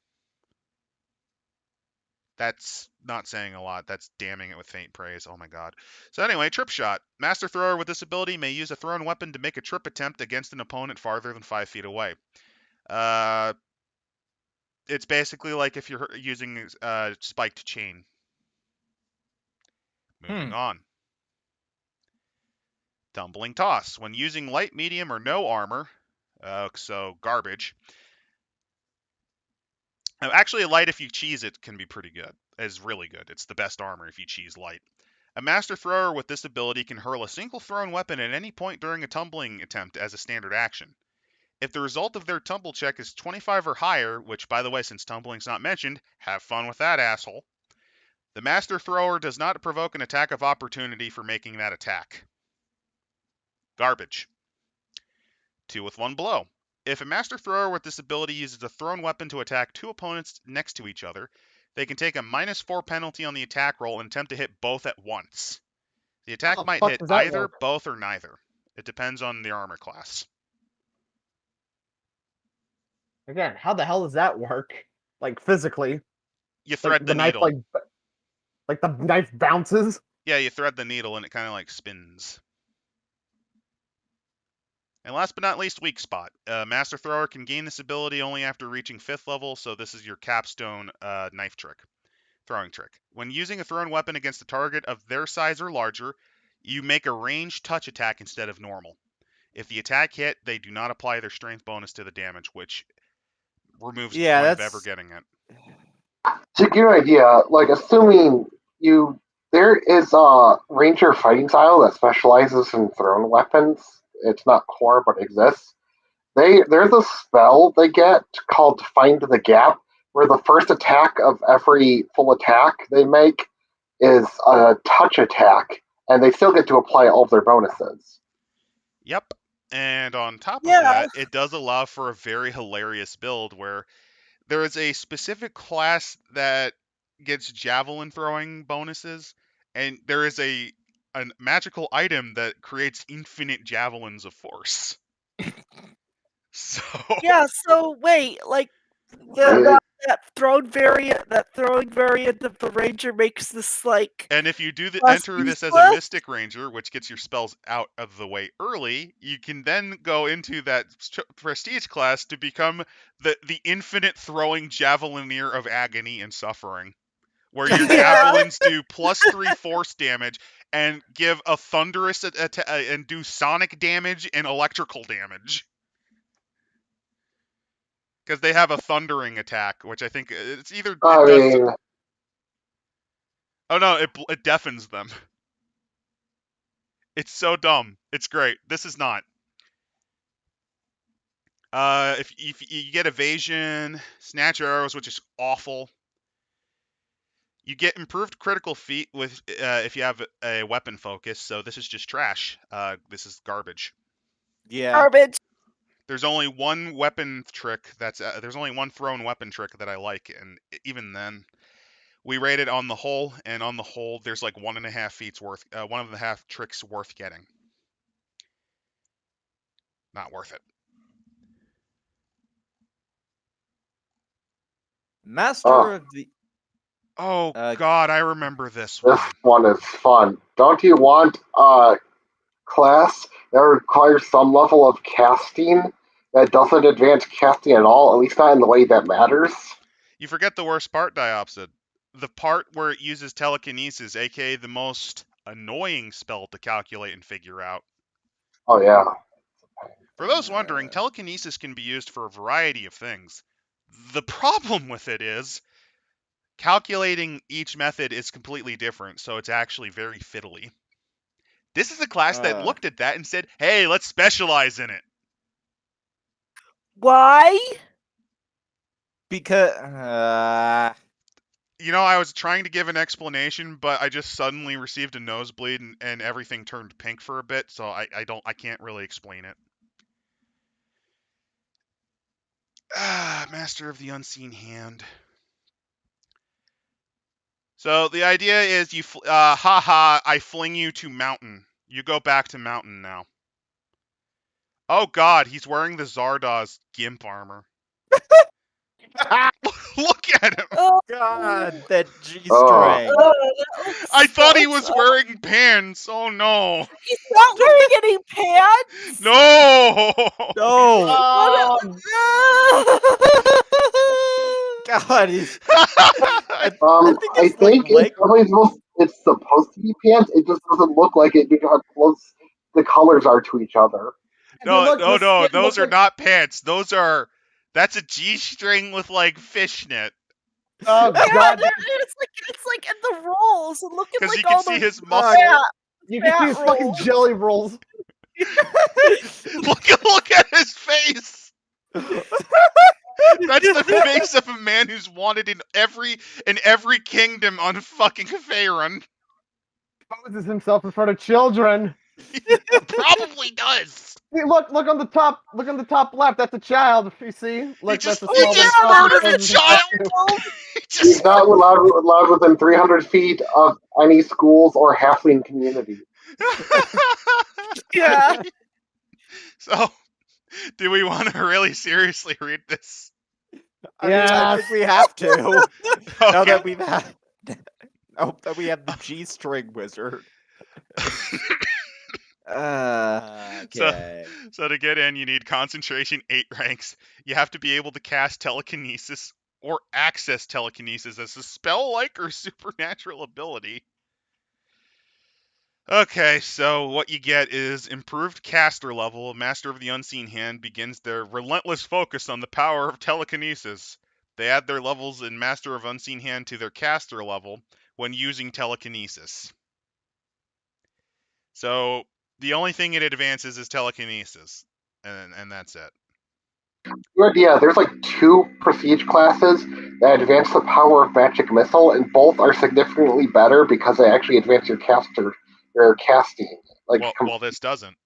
That's not saying a lot. That's damning it with faint praise. Oh my god. So anyway, trip shot. Master thrower with this ability may use a thrown weapon to make a trip attempt against an opponent farther than 5 feet away. It's basically like if you're using spiked chain. Moving on. Tumbling toss. When using light, medium, or no armor, so garbage. Actually, light if you cheese it can be pretty good. It's really good. It's the best armor if you cheese light. A master thrower with this ability can hurl a single thrown weapon at any point during a tumbling attempt as a standard action. If the result of their tumble check is 25 or higher, which, by the way, since tumbling's not mentioned, have fun with that, asshole, the master thrower does not provoke an attack of opportunity for making that attack. Garbage. 2 with 1 blow. If a master thrower with this ability uses a thrown weapon to attack 2 opponents next to each other, they can take a -4 penalty on the attack roll and attempt to hit both at once. The attack How the might fuck hit does that either, work? both, or neither. It depends on the armor class. Again, how the hell does that work? Like physically, You like thread the the knife, needle. like the knife bounces. Yeah, you thread the needle and it kind of like spins. And last but not least, weak spot. Master Thrower can gain this ability only after reaching 5th level, so this is your capstone knife trick, throwing trick. When using a thrown weapon against a target of their size or larger, you make a ranged touch attack instead of normal. If the attack hit, they do not apply their strength bonus to the damage, which removes the point of ever getting it. To give you an idea, like assuming there is a ranger fighting style that specializes in thrown weapons. It's not core, but exists. There's a spell they get called Find the Gap, where the first attack of every full attack they make is a touch attack, and they still get to apply all of their bonuses. Yep. And on top of Yeah. that, it does allow for a very hilarious build where there is a specific class that gets javelin throwing bonuses, and there is a magical item that creates infinite javelins of force. So Yeah, so wait, like that throwing variant of the ranger makes this like and if you do less enter this as a useless? mystic ranger, which gets your spells out of the way early, you can then go into that prestige class to become the infinite throwing javelineer of agony and suffering, where your Yeah. javelins do +3 force damage and give a thunderous and do sonic damage and electrical damage. Because they have a thundering attack, which I think it's either I mean, oh no, it deafens them. It's so dumb. It's great. This is not. If you get evasion, snatch arrows, which is awful. You get improved critical feat with if you have a weapon focus. So this is just trash. This is garbage. Yeah. Garbage. There's only one weapon trick there's only one thrown weapon trick that I like, and even then, we rate it on the whole, and on the whole, there's like 1.5 feats worth, 1.5 tricks worth getting. Not worth it. Master of the Oh Uh, God, I remember this one. this one is fun. Don't you want a class that requires some level of casting that doesn't advance casting at all, at least not in the way that matters? You forget the worst part, Diopsid. The part where it uses telekinesis, aka the most annoying spell to calculate and figure out. Oh yeah. For those wondering, telekinesis can be used for a variety of things. The problem with it is calculating each method is completely different, so it's actually very fiddly. This is a class that looked at that and said, hey, let's specialize in it. Why? Because You know, I was trying to give an explanation, but I just suddenly received a nosebleed and everything turned pink for a bit, so I can't really explain it. Master of the Unseen Hand. So the idea is you, I fling you to Mountain. You go back to Mountain now. Oh God, he's wearing the Zardoz gimp armor. Look at him. Oh, God, that G-string. I thought he was wearing pants. Oh no. He's not wearing any pants. No. No. God, he's. I think it's supposed to be pants. It just doesn't look like it due to how close the colors are to each other. No. Those are not pants. That's a G-string with like fishnet. Oh Yeah, God! it's like It's like in the rolls and look at Because like you can all see the his muscle. You can see fat his fucking rolls. jelly rolls. Look at his face. That's the face of a man who's wanted in every kingdom on fucking Faerun. Poses himself in front of children. Probably does. See, look on the top. Look on the top left. That's a child. You see? Look, that's a He small just child. murdered a Poses himself child. too. He He's just not allowed within 300 feet of any schools or halfling community. Yeah. So, do we want to really seriously read this? I mean, I Yes. think we have to. Now Okay. that we've had. Oh, that we have the G-string wizard. Okay. So to get in, you need concentration 8 ranks. You have to be able to cast telekinesis or access telekinesis as a spell-like or supernatural ability. Okay, so what you get is improved caster level. Master of the Unseen Hand begins their relentless focus on the power of telekinesis. They add their levels in Master of Unseen Hand to their caster level when using telekinesis. So the only thing it advances is telekinesis, and that's it. Good idea. There's like 2 prestige classes that advance the power of magic missile, and both are significantly better because they actually advance your casting. Like, Well, this doesn't.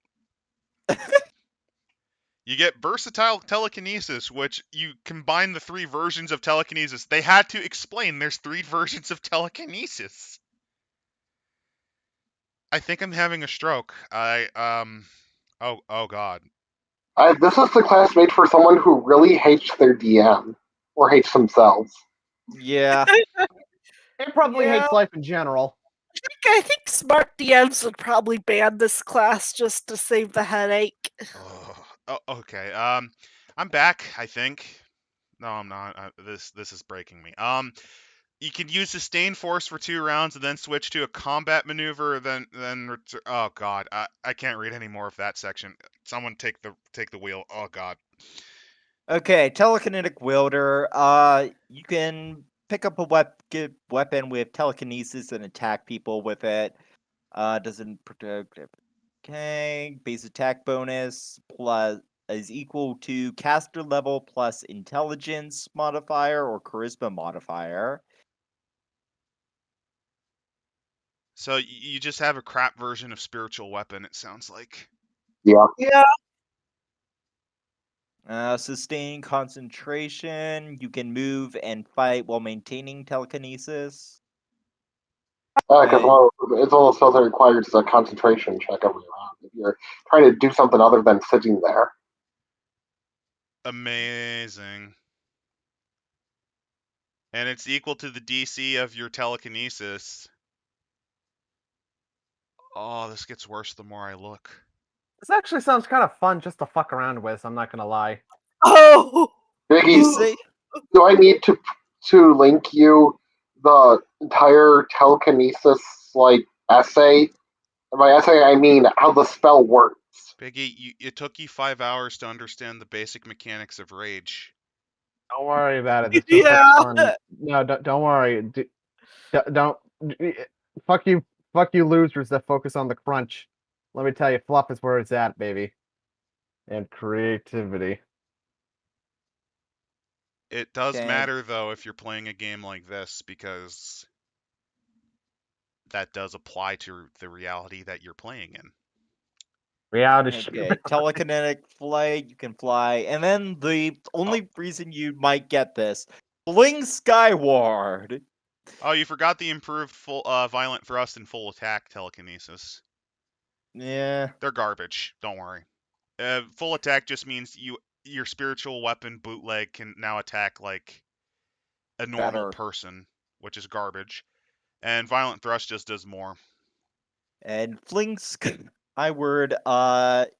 You get versatile telekinesis, which you combine the 3 versions of telekinesis. They had to explain there's 3 versions of telekinesis. I think I'm having a stroke. Oh god. this is the class made for someone who really hates their DM or hates themselves. Yeah. It probably Yeah. hates life in general. I think smart DMs would probably ban this class just to save the headache. Oh, okay. I'm back, I think. No, I'm not. This is breaking me. You can use sustained force for 2 rounds and then switch to a combat maneuver. Then oh god, I can't read any more of that section. Someone take the wheel. Oh god. Okay, telekinetic wielder. You can pick up a weapon with telekinesis and attack people with it. Doesn't protect. Okay, base attack bonus plus is equal to caster level plus intelligence modifier or charisma modifier. So you just have a crap version of spiritual weapon. It sounds like. Yeah. Yeah. Sustain concentration. You can move and fight while maintaining telekinesis. Because it's one of those spells that requires a concentration check every round if you're trying to do something other than sitting there. Amazing. And it's equal to the DC of your telekinesis. Oh, this gets worse the more I look. This actually sounds kind of fun just to fuck around with. I'm not gonna lie. Oh. Biggie, You see? do I need to link you the entire telekinesis essay? And by essay, I mean how the spell works. Biggie, it took you 5 hours to understand the basic mechanics of rage. Don't worry about it. This just Yeah. looks fun. No, don't worry. Don't. Fuck you, losers that focus on the crunch. Let me tell you, fluff is where it's at, baby. And creativity. It does Okay. matter, though, if you're playing a game like this, because that does apply to the reality that you're playing in. Reality Okay, telekinetic flight, you can fly. And then the only reason you might get this, fling skyward. Oh, you forgot the improved full violent thrust and full attack telekinesis. Yeah. They're garbage. Don't worry. Full attack just means your spiritual weapon bootleg can now attack like a normal Better. person, which is garbage. And violent thrust just does more. And fling skyward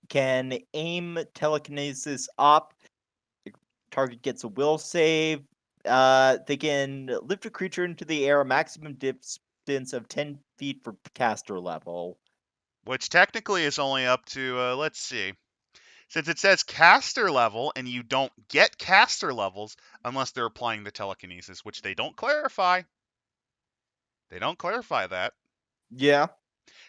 can aim telekinesis up. The target gets a will save. They can lift a creature into the air a maximum distance of 10 feet for caster level. Which technically is only up to, let's see. Since it says caster level, and you don't get caster levels unless they're applying the telekinesis, which they don't clarify. They don't clarify that. Yeah.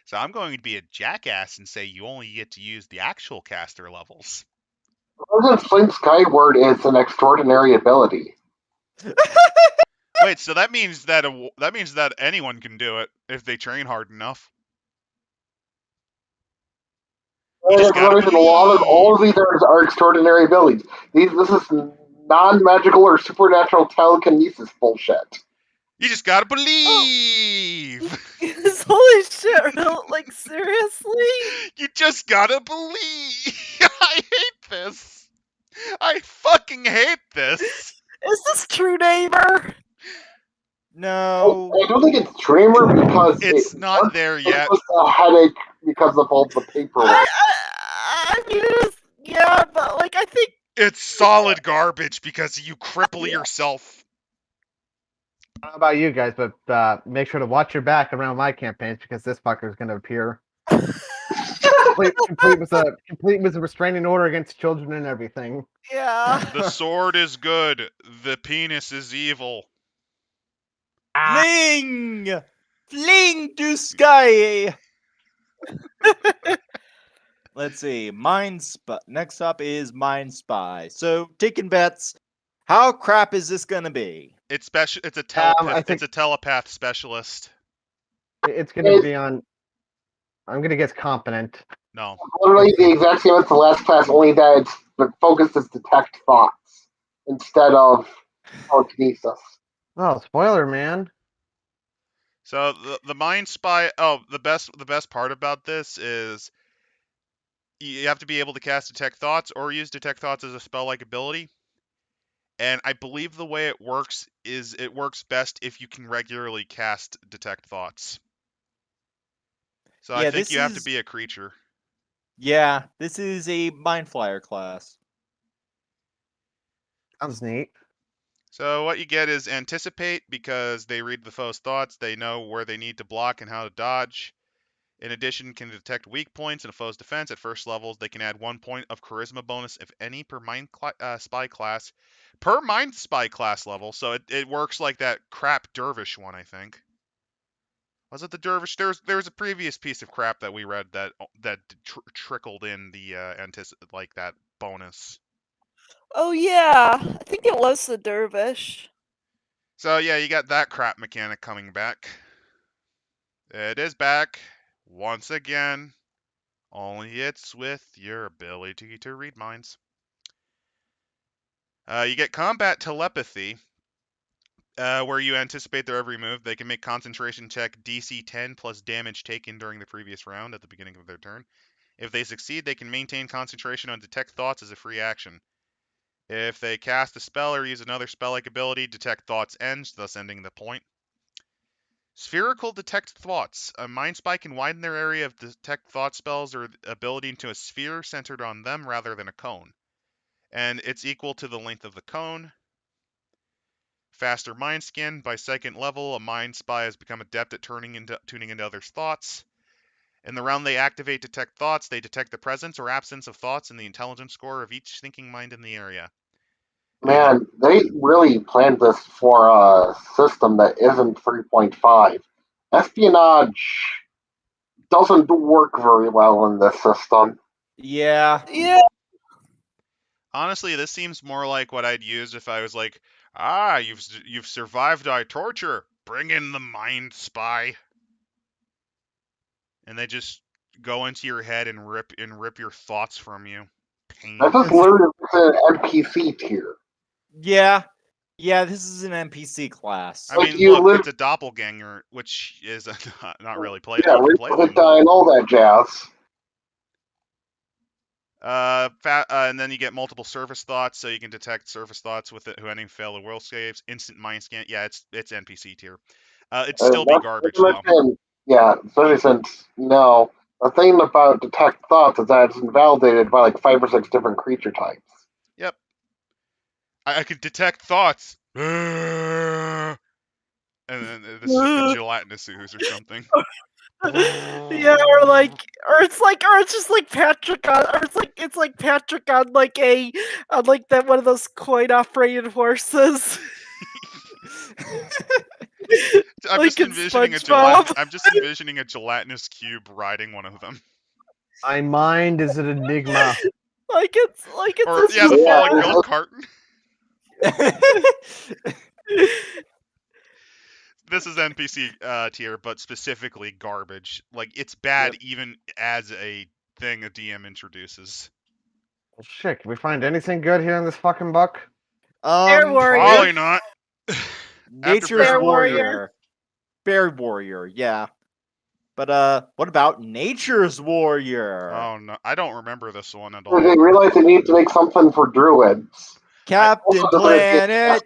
So I'm going to be a jackass and say you only get to use the actual caster levels. Frozen Flame Skyward is an extraordinary ability. Wait, so that means that anyone can do it if they train hard enough. You just gotta All of believe. these are extraordinary abilities. This is non-magical or supernatural telekinesis bullshit. You just gotta believe. Holy shit! Like seriously? You just gotta believe. I hate this. I fucking hate this. Is this true, neighbor? No. I don't think it's Dreamer because It's not there yet. was a headache because of all the paperwork. I mean, yeah, but like I think It's solid garbage because you cripple yourself. I don't know about you guys, but make sure to watch your back around my campaigns because this fucker is going to appear. complete with a restraining order against children and everything. yeah. The sword is good. The penis is evil. Fling! Fling to sky! Let's see. Mind Spy. Next up is Mind Spy. So, taking bets. How crap is this gonna be? It's special. It's a telepath. I think- It's a telepath specialist. It's going to be on. I'm going to guess competent. No. Literally the exact same as the last class, only that the focus is detect thoughts instead of telekinesis. Oh, spoiler, man. So the mind spy. Oh, the best part about this is you have to be able to cast detect thoughts or use detect thoughts as a spell-like ability. And I believe the way it works is it works best if you can regularly cast detect thoughts. So I Yeah, think this you have to is- be a creature. Yeah, this is a Mind Flyer class. Sounds neat. So what you get is anticipate because they read the foe's thoughts. They know where they need to block and how to dodge. In addition, can detect weak points in a foe's defense at first levels. They can add 1 point of charisma bonus if any per spy class level. So it works like that crap dervish one, I think. Was it the dervish? There's a previous piece of crap that we read that trickled in the like that bonus. Oh yeah, I think it was the dervish. So yeah, you got that crap mechanic coming back. It is back once again. Only it's with your ability to read minds. You get combat telepathy, where you anticipate their every move. They can make concentration check DC 10 plus damage taken during the previous round at the beginning of their turn. If they succeed, they can maintain concentration on detect thoughts as a free action. If they cast a spell or use another spell-like ability, detect thoughts ends, thus ending the point. Spherical detect thoughts. A mind spy can widen their area of detect thought spells or ability into a sphere centered on them rather than a cone. And it's equal to the length of the cone. Faster mind scan. By second level, a mind spy has become adept at tuning into others' thoughts. In the round they activate detect thoughts, they detect the presence or absence of thoughts in the intelligence score of each thinking mind in the area. Man, they really planned this for a system that isn't 3.5. Espionage doesn't work very well in this system. Yeah. Yeah. Honestly, this seems more like what I'd use if I was like, you've survived our torture. Bring in the mind spy. And they just go into your head and rip your thoughts from you. Pain. That just literally makes it an NPC tier. Yeah. Yeah, this is an NPC class. I Like, mean, you look, live- it's a doppelganger, which is not really playable. Yeah, You can play Reaper them. and all that jazz. And then you get multiple surface thoughts, so you can detect surface thoughts with it who any fail the will saves. Instant mind scan. Yeah, it's NPC tier. It'd still be That's- garbage that's though. been- Yeah, especially since, the thing about detect thoughts is that it's invalidated by like 5 or 6 different creature types. Yep. I could detect thoughts. And then this is the gelatinous ooze or something. Yeah, or it's just like Patrick on, or it's like Patrick on like that one of those coin operated horses. I'm Like just in envisioning SpongeBob. I'm just envisioning a gelatinous cube riding one of them. My mind is an enigma. Like it's Or a yeah, the Yeah, falling yeah. milk carton. This is NPC tier, but specifically garbage. Like it's bad even as a thing a DM introduces. Well, shit, can we find anything good here in this fucking book? Bear Warrior. Probably not. Nature's Bear Warrior. Bear Warrior, yeah. But what about Nature's Warrior? Oh no, I don't remember this one at They all. realized they need to make something for druids. Captain Also, Planet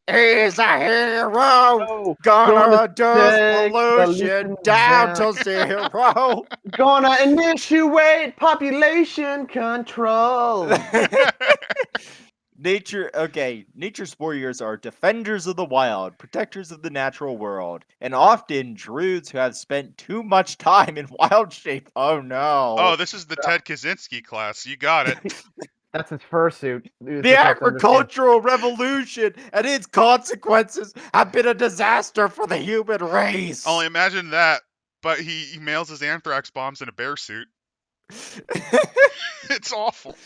is a hero. Gonna dose take pollution down to zero. Gonna initiate population control. Nature's warriors are defenders of the wild, protectors of the natural world, and often druids who have spent too much time in wild shape. Oh no. Oh, this is the Ted Kaczynski class. You got it. That's his fursuit. The agricultural revolution and its consequences have been a disaster for the human race. Only imagine that, but he mails his anthrax bombs in a bear suit. It's awful.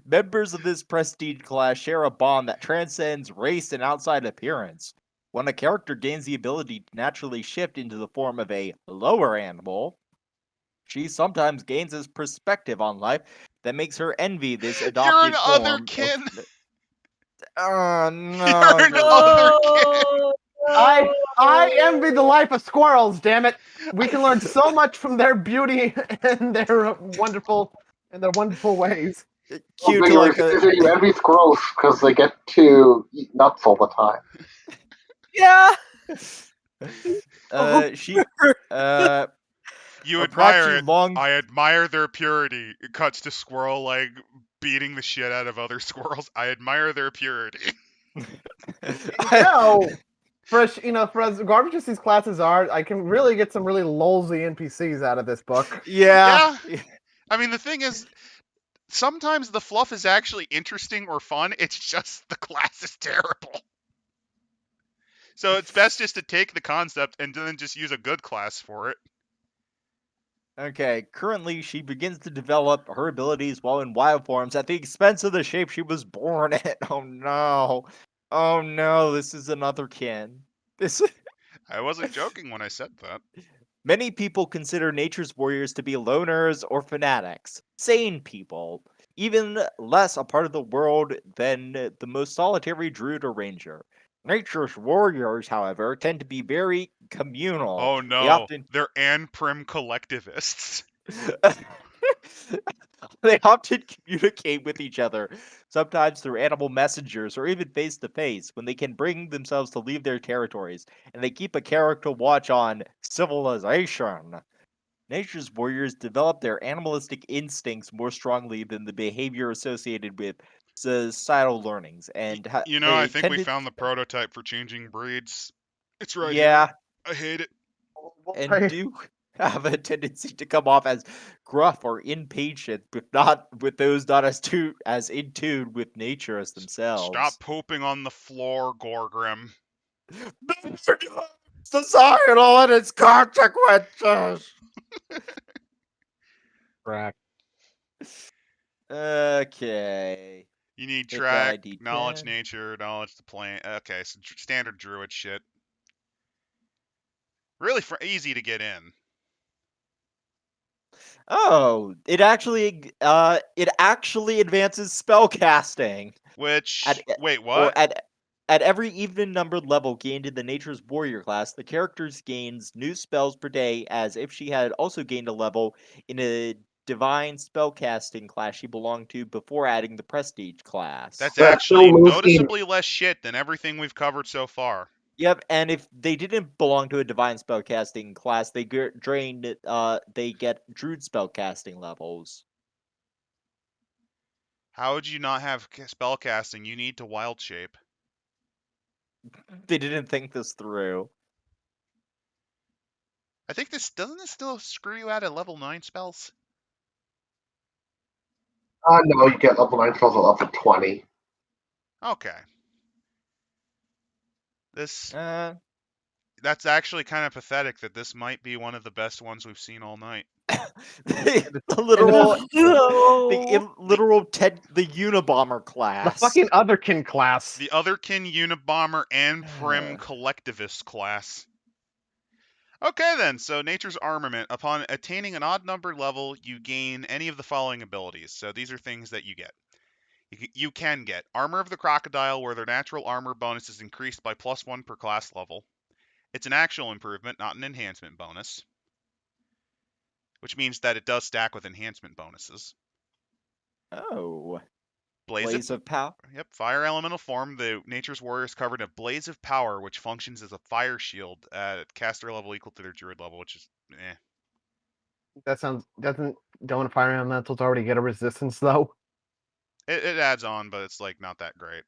Members of this prestige class share a bond that transcends race and outside appearance. When a character gains the ability to naturally shift into the form of a lower animal, she sometimes gains this perspective on life that makes her envy this adopted You're an form. other kin. Oh no! You're an other kin. Oh, I envy the life of squirrels. Damn it, we can learn so much from their beauty and their wonderful ways. Cute like a you envy squirrels because they get to eat nuts all the time. yeah. she You or perhaps admire you it. long I admire their purity. It cuts to squirrel like beating the shit out of other squirrels. I admire their purity. For as garbage as these classes are, I can really get some really lolsy NPCs out of this book. yeah. I mean, the thing is, sometimes the fluff is actually interesting or fun. It's just the class is terrible. So it's best just to take the concept and then just use a good class for it. Okay, currently she begins to develop her abilities while in wild forms at the expense of the shape she was born in. Oh no. Oh no, this is another kin. I wasn't joking when I said that. Many people consider nature's warriors to be loners or fanatics, sane people, even less a part of the world than the most solitary druid or ranger. Nature's warriors, however, tend to be very communal. Oh no, they're Anprim collectivists. They often communicate with each other, sometimes through animal messengers or even face to face, when they can bring themselves to leave their territories, and they keep a character watch on civilization. Nature's warriors develop their animalistic instincts more strongly than the behavior associated with societal learnings, and I think we found the prototype for changing breeds. It's right yeah, here. I hate it. And do have a tendency to come off as gruff or impatient, but with those not as in tune with nature as themselves. Stop pooping on the floor, Gorgrim. Societal and its consequences. Correct. Okay. You need Hit track, ID knowledge 10. nature, knowledge the plane. Okay, so standard druid shit. Really easy to get in. Oh, it actually advances spell casting. Which wait, Or what? at every even numbered level gained in the Nature's Warrior class, the character gains new spells per day as if she had also gained a level in a divine spellcasting class she belonged to before adding the prestige class. That's That actually still moves noticeably less shit than everything we've covered so far. Yep, and if they didn't belong to a divine spellcasting class, they get drained. They get druid spellcasting levels. How would you not have spellcasting? You need to wild shape. They didn't think this through. I think doesn't this still screw you out at level 9 spells? No, you get level 9 spells at level 20. Okay. This That's actually kind of pathetic that this might be one of the best ones we've seen all night. the literal, the Unabomber The class. fucking otherkin class. The Otherkin Unabomber and Prim Collectivist class. Okay then, so Nature's Armament. Upon attaining an odd numbered level, you gain any of the following abilities. So these are things that you get. You can get Armor of the Crocodile, where their natural armor bonus is increased by +1 per class level. It's an actual improvement, not an enhancement bonus, which means that it does stack with enhancement bonuses. Oh. Blaze of Power. Yep, Fire Elemental form. The Nature's Warrior is covered in a Blaze of Power, which functions as a fire shield at caster level equal to their druid level, which is eh. That sounds don't fire elementals already get a resistance though? It adds on, but it's like not that great.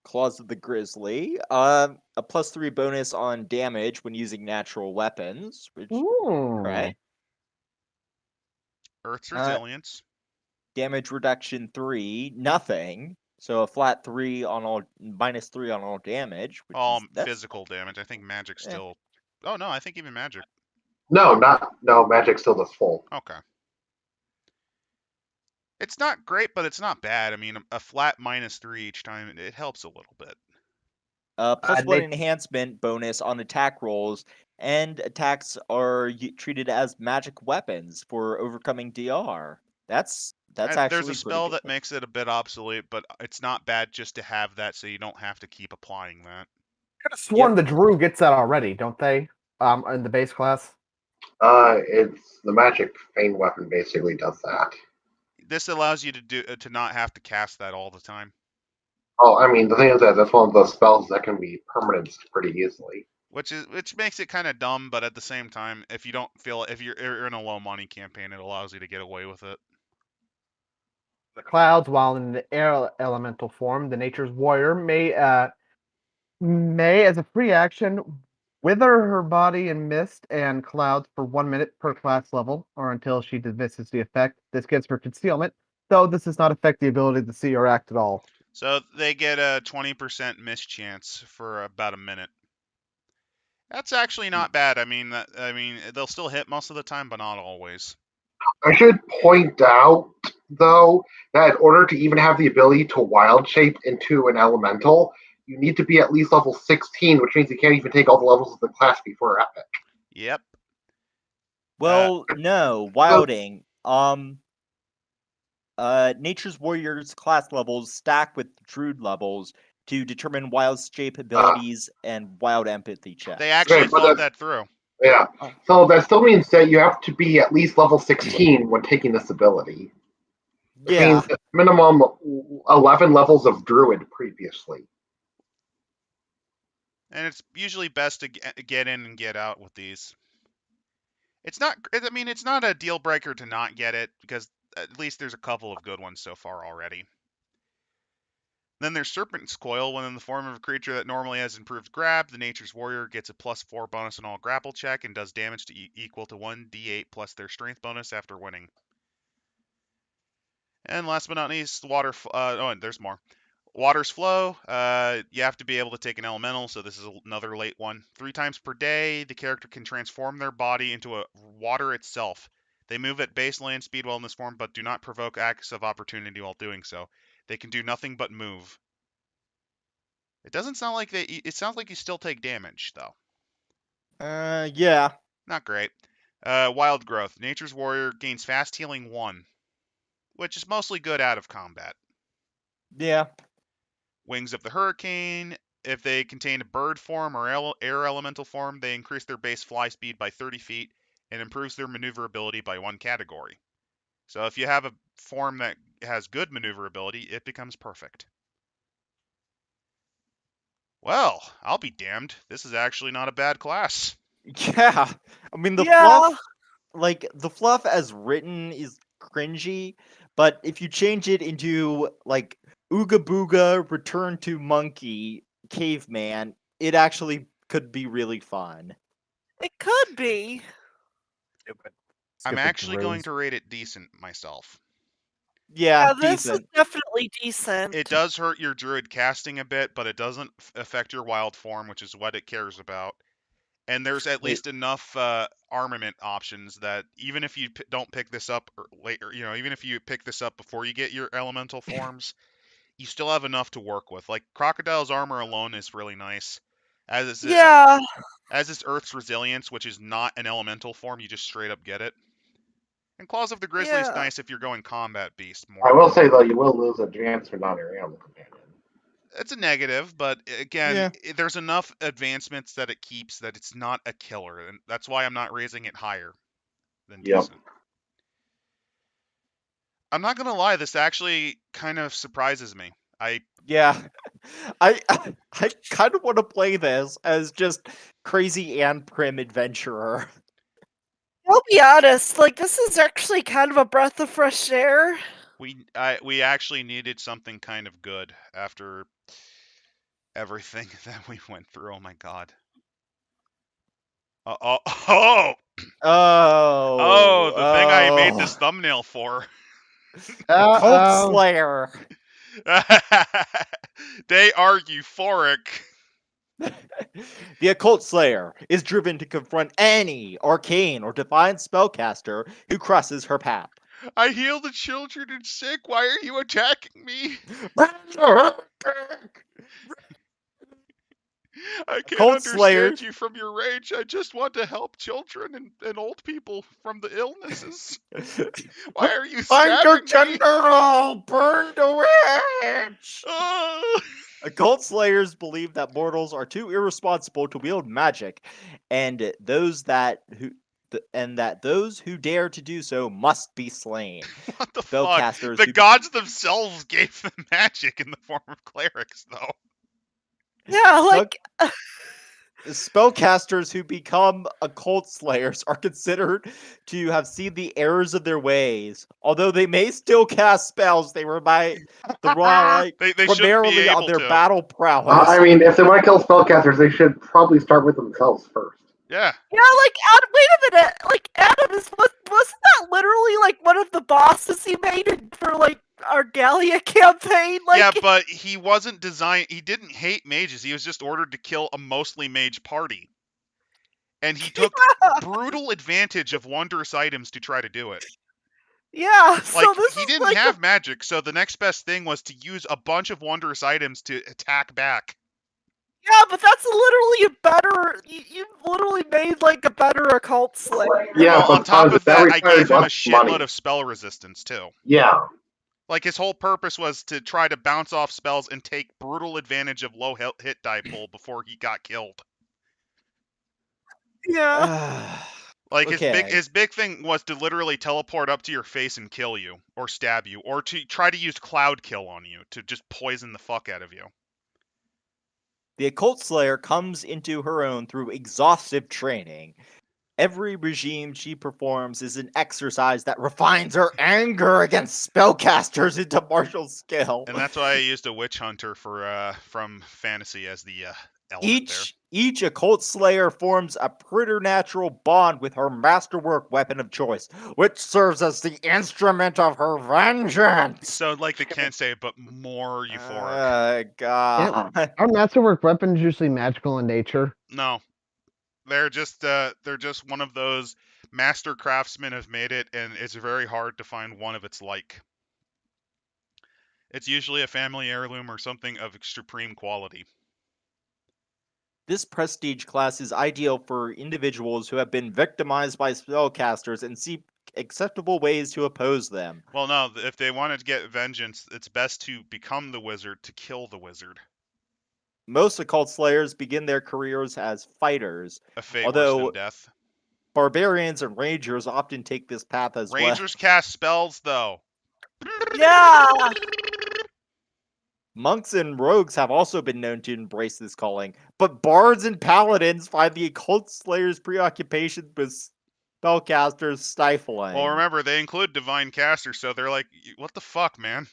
Claws of the Grizzly. A +3 bonus on damage when using natural weapons. Which, right? Earth's Resilience. Damage reduction 3, nothing. So a flat 3 on all, -3 on all damage. Which All is, physical damage. I think magic still. Oh no, I think even magic. No, magic still does full. Okay. It's not great, but it's not bad. I mean, a flat -3 each time, it helps a little bit. +1 enhancement bonus on attack rolls, and attacks are treated as magic weapons for overcoming DR. That's actually there's a spell pretty that makes it a bit obsolete, but it's not bad just to have that, so you don't have to keep applying that. I could have sworn the Drew gets that already, don't they? In the base class. It's the magic feign weapon basically does that. This allows you to not have to cast that all the time. Oh, I mean, the thing is that that's one of those spells that can be permanent pretty easily. Which makes it kind of dumb, but at the same time, if you don't feel if you're in a low money campaign, it allows you to get away with it. The clouds, while in the air elemental form, the Nature's Warrior may, as a free action, wither her body in mist and clouds for 1 minute per class level, or until she dismisses the effect. This gives her concealment, though this does not affect the ability to see or act at all. So they get a 20% miss chance for about a minute. That's actually not bad. I mean, they'll still hit most of the time, but not always. I should point out, though, that in order to even have the ability to wild shape into an elemental, you need to be at least level 16, which means you can't even take all the levels of the class before Epic. Yep. Well, no, wilding. Nature's Warrior's class levels stack with Druid levels to determine wild shape abilities and wild empathy checks. They actually thought that through. Yeah. So that still means that you have to be at least level 16 when taking this ability. Which means minimum 11 levels of Druid previously. And it's usually best to get in and get out with these. It's not. I mean, it's not a deal breaker to not get it because at least there's a couple of good ones so far already. Then there's Serpent's Coil. When in the form of a creature that normally has improved grab, the Nature's Warrior gets a +4 bonus on all grapple check and does damage to equal to 1d8 plus their strength bonus after winning. And last but not least, water. And there's more. Water's Flow. You have to be able to take an elemental, so this is another late one. 3 times per day, the character can transform their body into a water itself. They move at base land speed while in this form, but do not provoke acts of opportunity while doing so. They can do nothing but move. It doesn't sound like they. It sounds like you still take damage, though. Yeah. Not great. Wild Growth. Nature's Warrior gains fast healing 1, which is mostly good out of combat. Yeah. Wings of the Hurricane. If they contain a bird form or air elemental form, they increase their base fly speed by 30 feet and improves their maneuverability by 1 category. So if you have a form that has good maneuverability, it becomes perfect. Well, I'll be damned. This is actually not a bad class. Yeah. I mean, the fluff as written is cringy, but if you change it into like Ooga Booga, Return to Monkey, Caveman, it actually could be really fun. It could be. I'm actually going to rate it decent myself. Yeah, this decent. is definitely decent. It does hurt your druid casting a bit, but it doesn't affect your wild form, which is what it cares about. And there's at least enough armament options that even if you don't pick this up later, even if you pick this up before you get your elemental forms, you still have enough to work with. Like Crocodile's armor alone is really nice, as is Yeah. as is Earth's resilience, which is not an elemental form. You just straight up get it. And Claws of the Grizzly is Yeah. nice if you're going combat beast more. I will say though, you will lose a chance for non-animal companion. It's a negative, but again, Yeah. there's enough advancements that it keeps that it's not a killer, and that's why I'm not raising it higher than Yep. decent. I'm not gonna lie, this actually kind of surprises me. Yeah. I kind of want to play this as just crazy and prim adventurer. I'll be honest, like this is actually kind of a breath of fresh air. We actually needed something kind of good after everything that we went through. Oh my god. Oh, the thing I made this thumbnail for. Cult Slayer. They are euphoric. The Occult Slayer is driven to confront any arcane or divine spellcaster who crosses her path. I heal the children and sick. Why are you attacking me? I can't Occult understand Slayers. you from your rage. I just want to help children and old people from the illnesses. Why are you Find your stabbing me? general! Burn the witch! Oh. Occult Slayers believe that mortals are too irresponsible to wield magic, and those that who dare to do so must be slain. What the Spellcasters fuck? The who- gods themselves gave them magic in the form of clerics, though. Yeah, like Spellcasters who become occult slayers are considered to have seen the errors of their ways. Although they may still cast spells, they rely They should be primarily on able their to. battle prowess. I mean, if they want to kill spellcasters, they should probably start with themselves first. Yeah. yeah, like Adam, wait a minute, like Adam wasn't that literally like one of the bosses he made for like our Gallia campaign? Like, Yeah, but he wasn't designed. He didn't hate mages. He was just ordered to kill a mostly mage party, and he took brutal advantage of wondrous items to try to do it. yeah. Like So this he is didn't like have magic, so the next best thing was to use a bunch of wondrous items to attack back. yeah, but that's literally a better. You literally made like a better occult slayer. Yeah, Well, but on top of that, I requires gave him a less shitload money. of spell resistance too. Yeah. Like his whole purpose was to try to bounce off spells and take brutal advantage of low hit die pool before he got killed. Yeah. Like Okay. his big thing was to literally teleport up to your face and kill you, or stab you, or to try to use cloud kill on you to just poison the fuck out of you. The occult slayer comes into her own through exhaustive training. Every regime she performs is an exercise that refines her anger against spellcasters into martial skill. And that's why I used a witch hunter for from fantasy as the element there. Each occult slayer forms a preternatural bond with her masterwork weapon of choice, which serves as the instrument of her vengeance. So like the Kensei, but more euphoric. God. Our masterwork weapons usually magical in nature. No, they're just one of those master craftsmen have made it, and it's very hard to find one of its like. It's usually a family heirloom or something of supreme quality. This prestige class is ideal for individuals who have been victimized by spellcasters and seek acceptable ways to oppose them. Well, no, if they want to get vengeance, it's best to become the wizard to kill the wizard. Most occult slayers begin their careers as fighters, A fate although worse than death. barbarians and rangers often take this path as well. Rangers cast spells, though. Yeah. Monks and rogues have also been known to embrace this calling, but bards and paladins find the occult slayer's preoccupation with spellcasters stifling. Well, remember, they include divine casters, so they're like, what the fuck, man?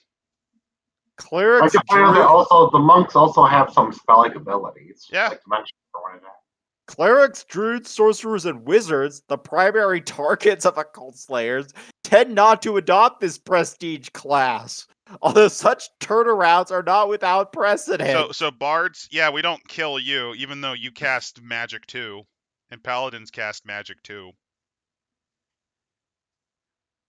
Clerics, I can point out that also the monks also have some spell-like abilities. Yeah. Like dimension or whatever. Clerics, druids, sorcerers, and wizards, the primary targets of occult slayers, tend not to adopt this prestige class. Although such turnarounds are not without precedent. So bards, yeah, we don't kill you, even though you cast magic too. And paladins cast magic too.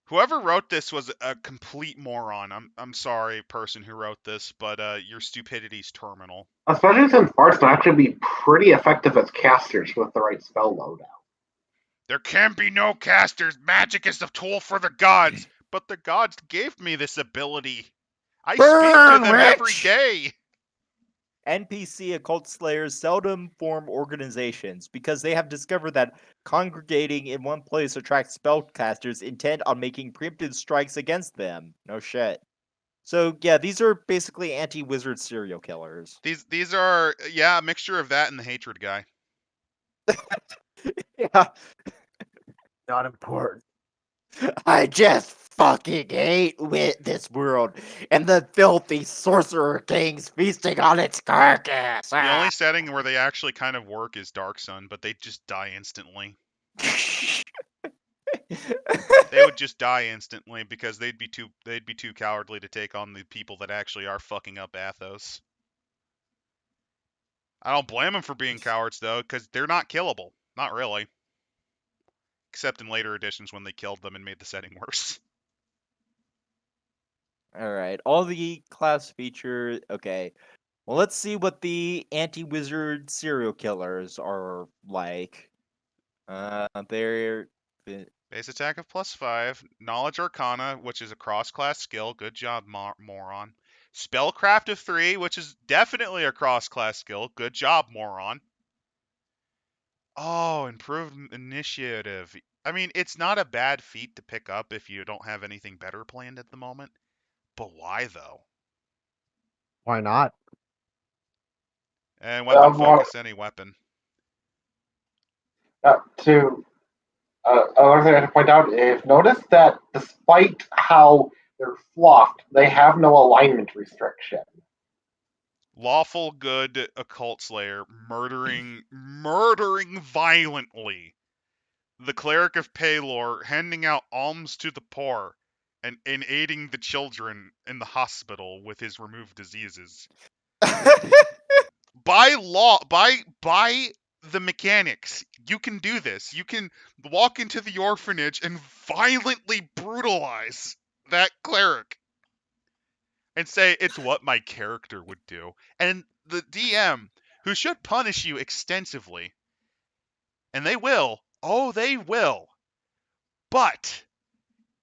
Whoever wrote this was a complete moron. I'm sorry, person who wrote this, but your stupidity's terminal. Especially since bards can actually be pretty effective as casters with the right spell loadout. There can be no casters. Magic is the tool for the gods. But the gods gave me this ability. I speak to Burn, them every witch! day. NPC occult slayers seldom form organizations because they have discovered that congregating in one place attracts spellcasters intent on making preemptive strikes against them. No shit. So yeah, these are basically anti-wizard serial killers. These are a mixture of that and the hatred guy. Yeah, Not important. I just fucking hate this world and the filthy sorcerer kings feasting on its carcass. The only setting where they actually kind of work is Dark Sun, but they just die instantly. They would just die instantly because they'd be too cowardly to take on the people that actually are fucking up Athos. I don't blame them for being cowards though, because they're not killable. Not really. Except in later editions when they killed them and made the setting worse. All right, all the class features. Okay, well, let's see what the anti-wizard serial killers are like. They're Base attack of +5. Knowledge Arcana, which is a cross-class skill. Good job, moron. Spellcraft of 3, which is definitely a cross-class skill. Good job, moron. Oh, improved initiative. I mean, it's not a bad feat to pick up if you don't have anything better planned at the moment. But why, though? Why not? And weapon well- focus, any weapon. Another thing I should point out is notice that despite how they're fluffed, they have no alignment restriction. Lawful good occult slayer, murdering violently. The cleric of Paylor, handing out alms to the poor, and aiding the children in the hospital with his removed diseases. By law, by the mechanics, you can do this. You can walk into the orphanage and violently brutalize that cleric and say it's what my character would do. And the DM, who should punish you extensively, and they will, they will. But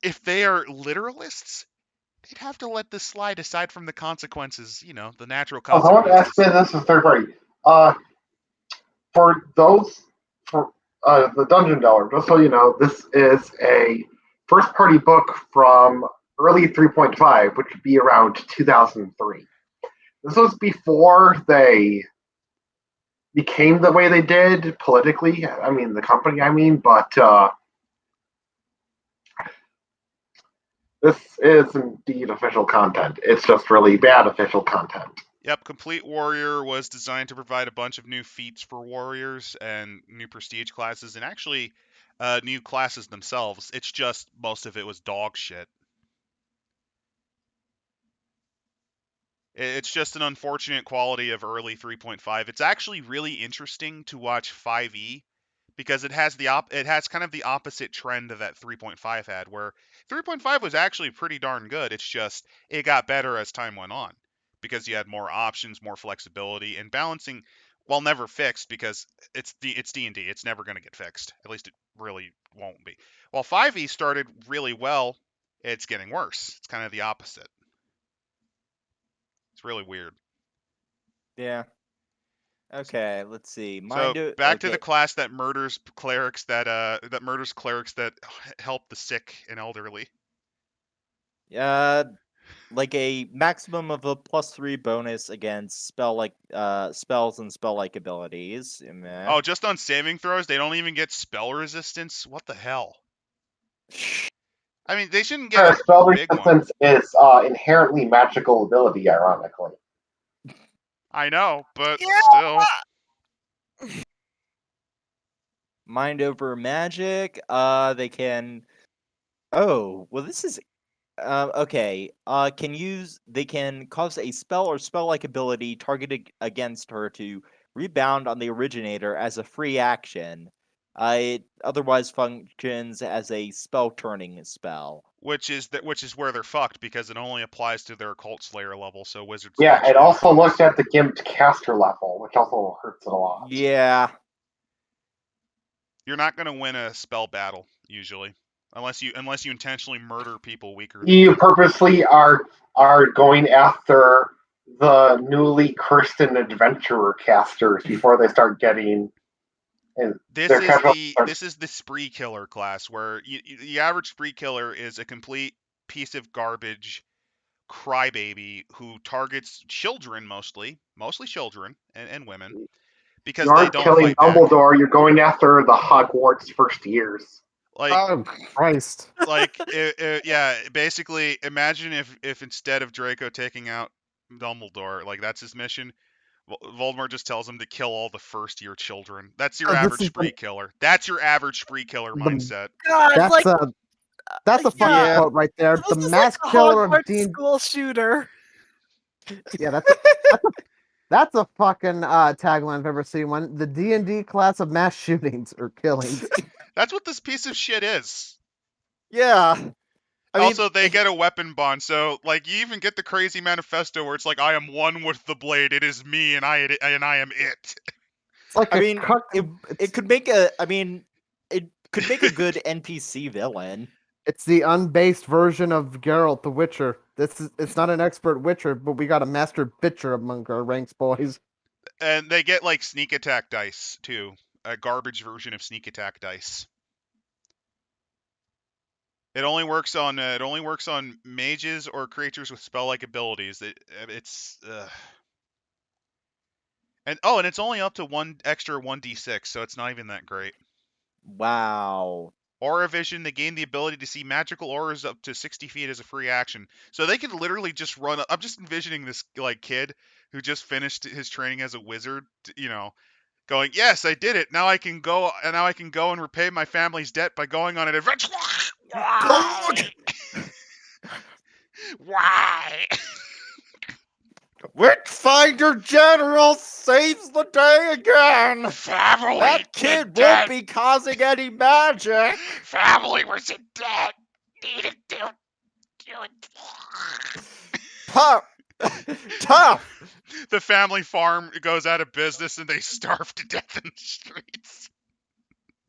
if they are literalists, they'd have to let this slide aside from the consequences, the natural Someone asked consequences. me this is third party. For the Dungeon Delver, just so you know, this is a first party book from early 3.5, which would be around 2003. This was before they became the way they did politically. I mean, the company, but this is indeed official content. It's just really bad official content. Yep, Complete Warrior was designed to provide a bunch of new feats for warriors and new prestige classes, and actually new classes themselves. It's just most of it was dog shit. It's just an unfortunate quality of early 3.5. It's actually really interesting to watch 5e because it has kind of the opposite trend that 3.5 had, where 3.5 was actually pretty darn good. It's just it got better as time went on because you had more options, more flexibility, and balancing, while never fixed because it's D&D. It's never going to get fixed. At least it really won't be. While 5e started really well, it's getting worse. It's kind of the opposite. It's really weird. Yeah. Okay, let's see. So back to the class that murders clerics that help the sick and elderly. Like a maximum of a +3 bonus against spells and spell-like abilities. Oh, just on saving throws, they don't even get spell resistance. What the hell? I mean, they shouldn't get a spell big resistance is inherently magical ability, ironically. I know, but Yeah. still. Mind over magic. They can. Oh, well, this is. Okay. They can cause a spell or spell-like ability targeted against her to rebound on the originator as a free action. It otherwise functions as a spell turning spell. Which is where they're fucked because it only applies to their Occult Slayer level, so wizards. Yeah, can't it do also anything. looks at the gimped caster level, which also hurts it a lot. Yeah. You're not gonna win a spell battle usually, unless you intentionally murder people weaker than You you. purposely are going after the newly Kirsten adventurer casters before they start getting. And This their is casual this is the spree killer class where the average spree killer is a complete piece of garbage crybaby who targets children mostly children and women because You they aren't don't killing fight back. Dumbledore. You're going after the Hogwarts first years. Like Oh Christ! yeah, basically imagine if instead of Draco taking out Dumbledore, like that's his mission, Voldemort just tells him to kill all the first year children. That's your This average is spree killer. That's your average spree killer mindset. God, that's like that's a fucking yeah, quote right there. this The is mass like a killer of Hogwarts D. school shooter. Yeah, that's a fucking tagline I've ever seen. One, the D&D class of mass shootings or killings. That's what this piece of shit is. Yeah. I mean, Also, they get a weapon bond, so like you even get the crazy manifesto where it's like, "I am one with the blade. It is me, and I am it." It's like I a mean, it it's could make a. I mean, it could make a good NPC villain. it's the unbased version of Geralt the Witcher. It's not an expert Witcher, but we got a master bitcher among our ranks, boys. And they get like sneak attack dice too, a garbage version of sneak attack dice. It only works on mages or creatures with spell-like abilities. It's and it's only up to one extra 1d6, so it's not even that great. Wow. Aura Vision, they gain the ability to see magical auras up to 60 feet as a free action. So they can literally just run. I'm just envisioning this like kid who just finished his training as a wizard, going, "Yes, I did it. Now I can go and repay my family's debt by going on an adventure." Why? Witchfinder General saves the day again. Family That kid won't be causing any magic. Family was in debt. Needed to do it. Tough. The family farm goes out of business and they starve to death in the streets.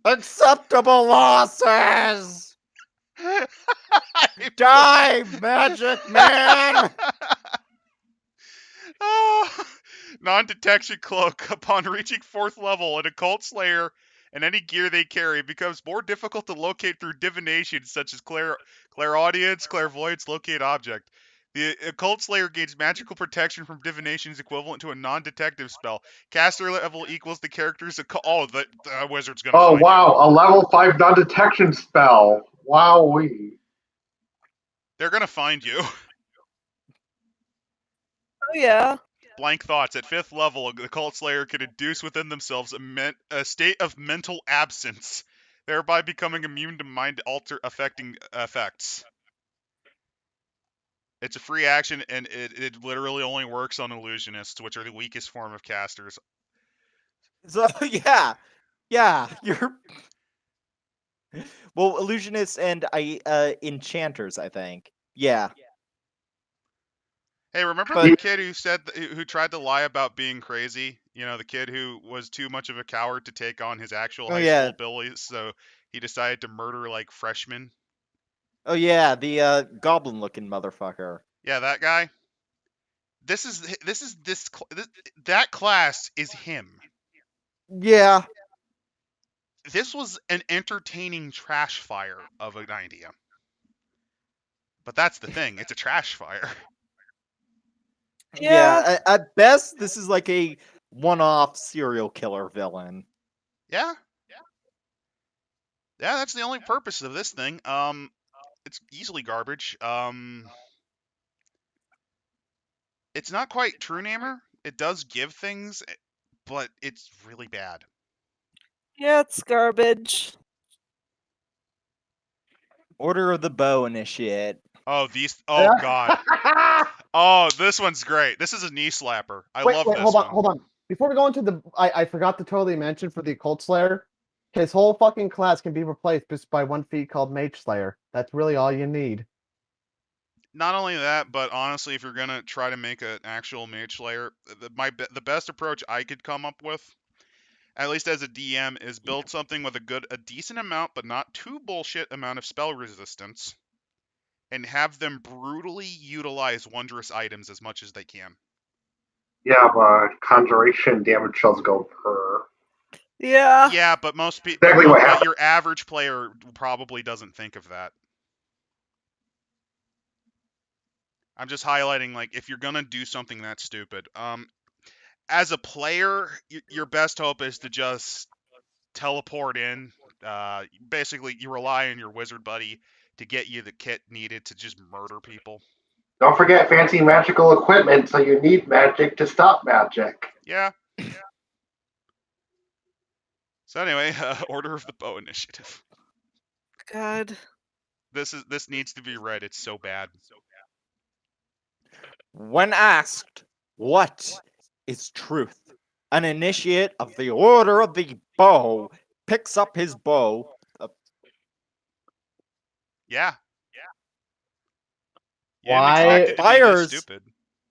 Acceptable losses. Die, Magic Man. Oh, non-detection cloak. Upon reaching 4th level, an occult slayer and any gear they carry becomes more difficult to locate through divination, such as clairaudience, clairvoyance, locate object. The occult slayer gains magical protection from divinations equivalent to a non-detective spell. Caster level equals the character's the wizard's gonna Oh find you. wow, a level 5 non-detection spell. Wowee. They're gonna find you. Oh yeah. Blank thoughts. At 5th level, the cult slayer can induce within themselves a state of mental absence, thereby becoming immune to mind affecting effects. It's a free action, and it literally only works on illusionists, which are the weakest form of casters. So yeah, you're. Well, illusionists and enchanters, I think. Yeah. Hey, remember But- the kid who tried to lie about being crazy? You know, the kid who was too much of a coward to take on his actual high school abilities, so he decided to murder like freshmen. Oh yeah, the goblin-looking motherfucker. Yeah, that guy. That class is him. Yeah. This was an entertaining trash fire of an idea. But that's the thing, it's a trash fire. Yeah. At best, this is like a one-off serial killer villain. Yeah. Yeah, that's the only purpose of this thing. It's easily garbage. It's not quite True Namer. It does give things, but it's really bad. Yeah, it's garbage. Order of the Bow initiate. Oh, god. Oh, this one's great. This is a knee slapper. I love this hold one. on. Before we go into I forgot to totally mention for the Occult Slayer, His whole fucking class can be replaced just by one feat called Mage Slayer. That's really all you need. Not only that, but honestly, if you're gonna try to make an actual Mage Slayer, the best approach I could come up with, at least as a DM, is build something with a decent amount, but not too bullshit amount of spell resistance, and have them brutally utilize wondrous items as much as they can. Yeah, but conjuration damage does go per. Yeah. Yeah, but most people, Exactly what but happened. your average player probably doesn't think of that. I'm just highlighting, like, if you're gonna do something that stupid, as a player, your best hope is to just teleport in. Basically, you rely on your wizard buddy to get you the kit needed to just murder people. Don't forget fancy magical equipment, so you need magic to stop magic. Yeah. So anyway, Order of the Bow Initiative. God. This needs to be read. It's so bad. When asked, what is truth? An initiate of the Order of the Bow picks up his bow. Yeah. You didn't Why- expect it to be this Fires. stupid.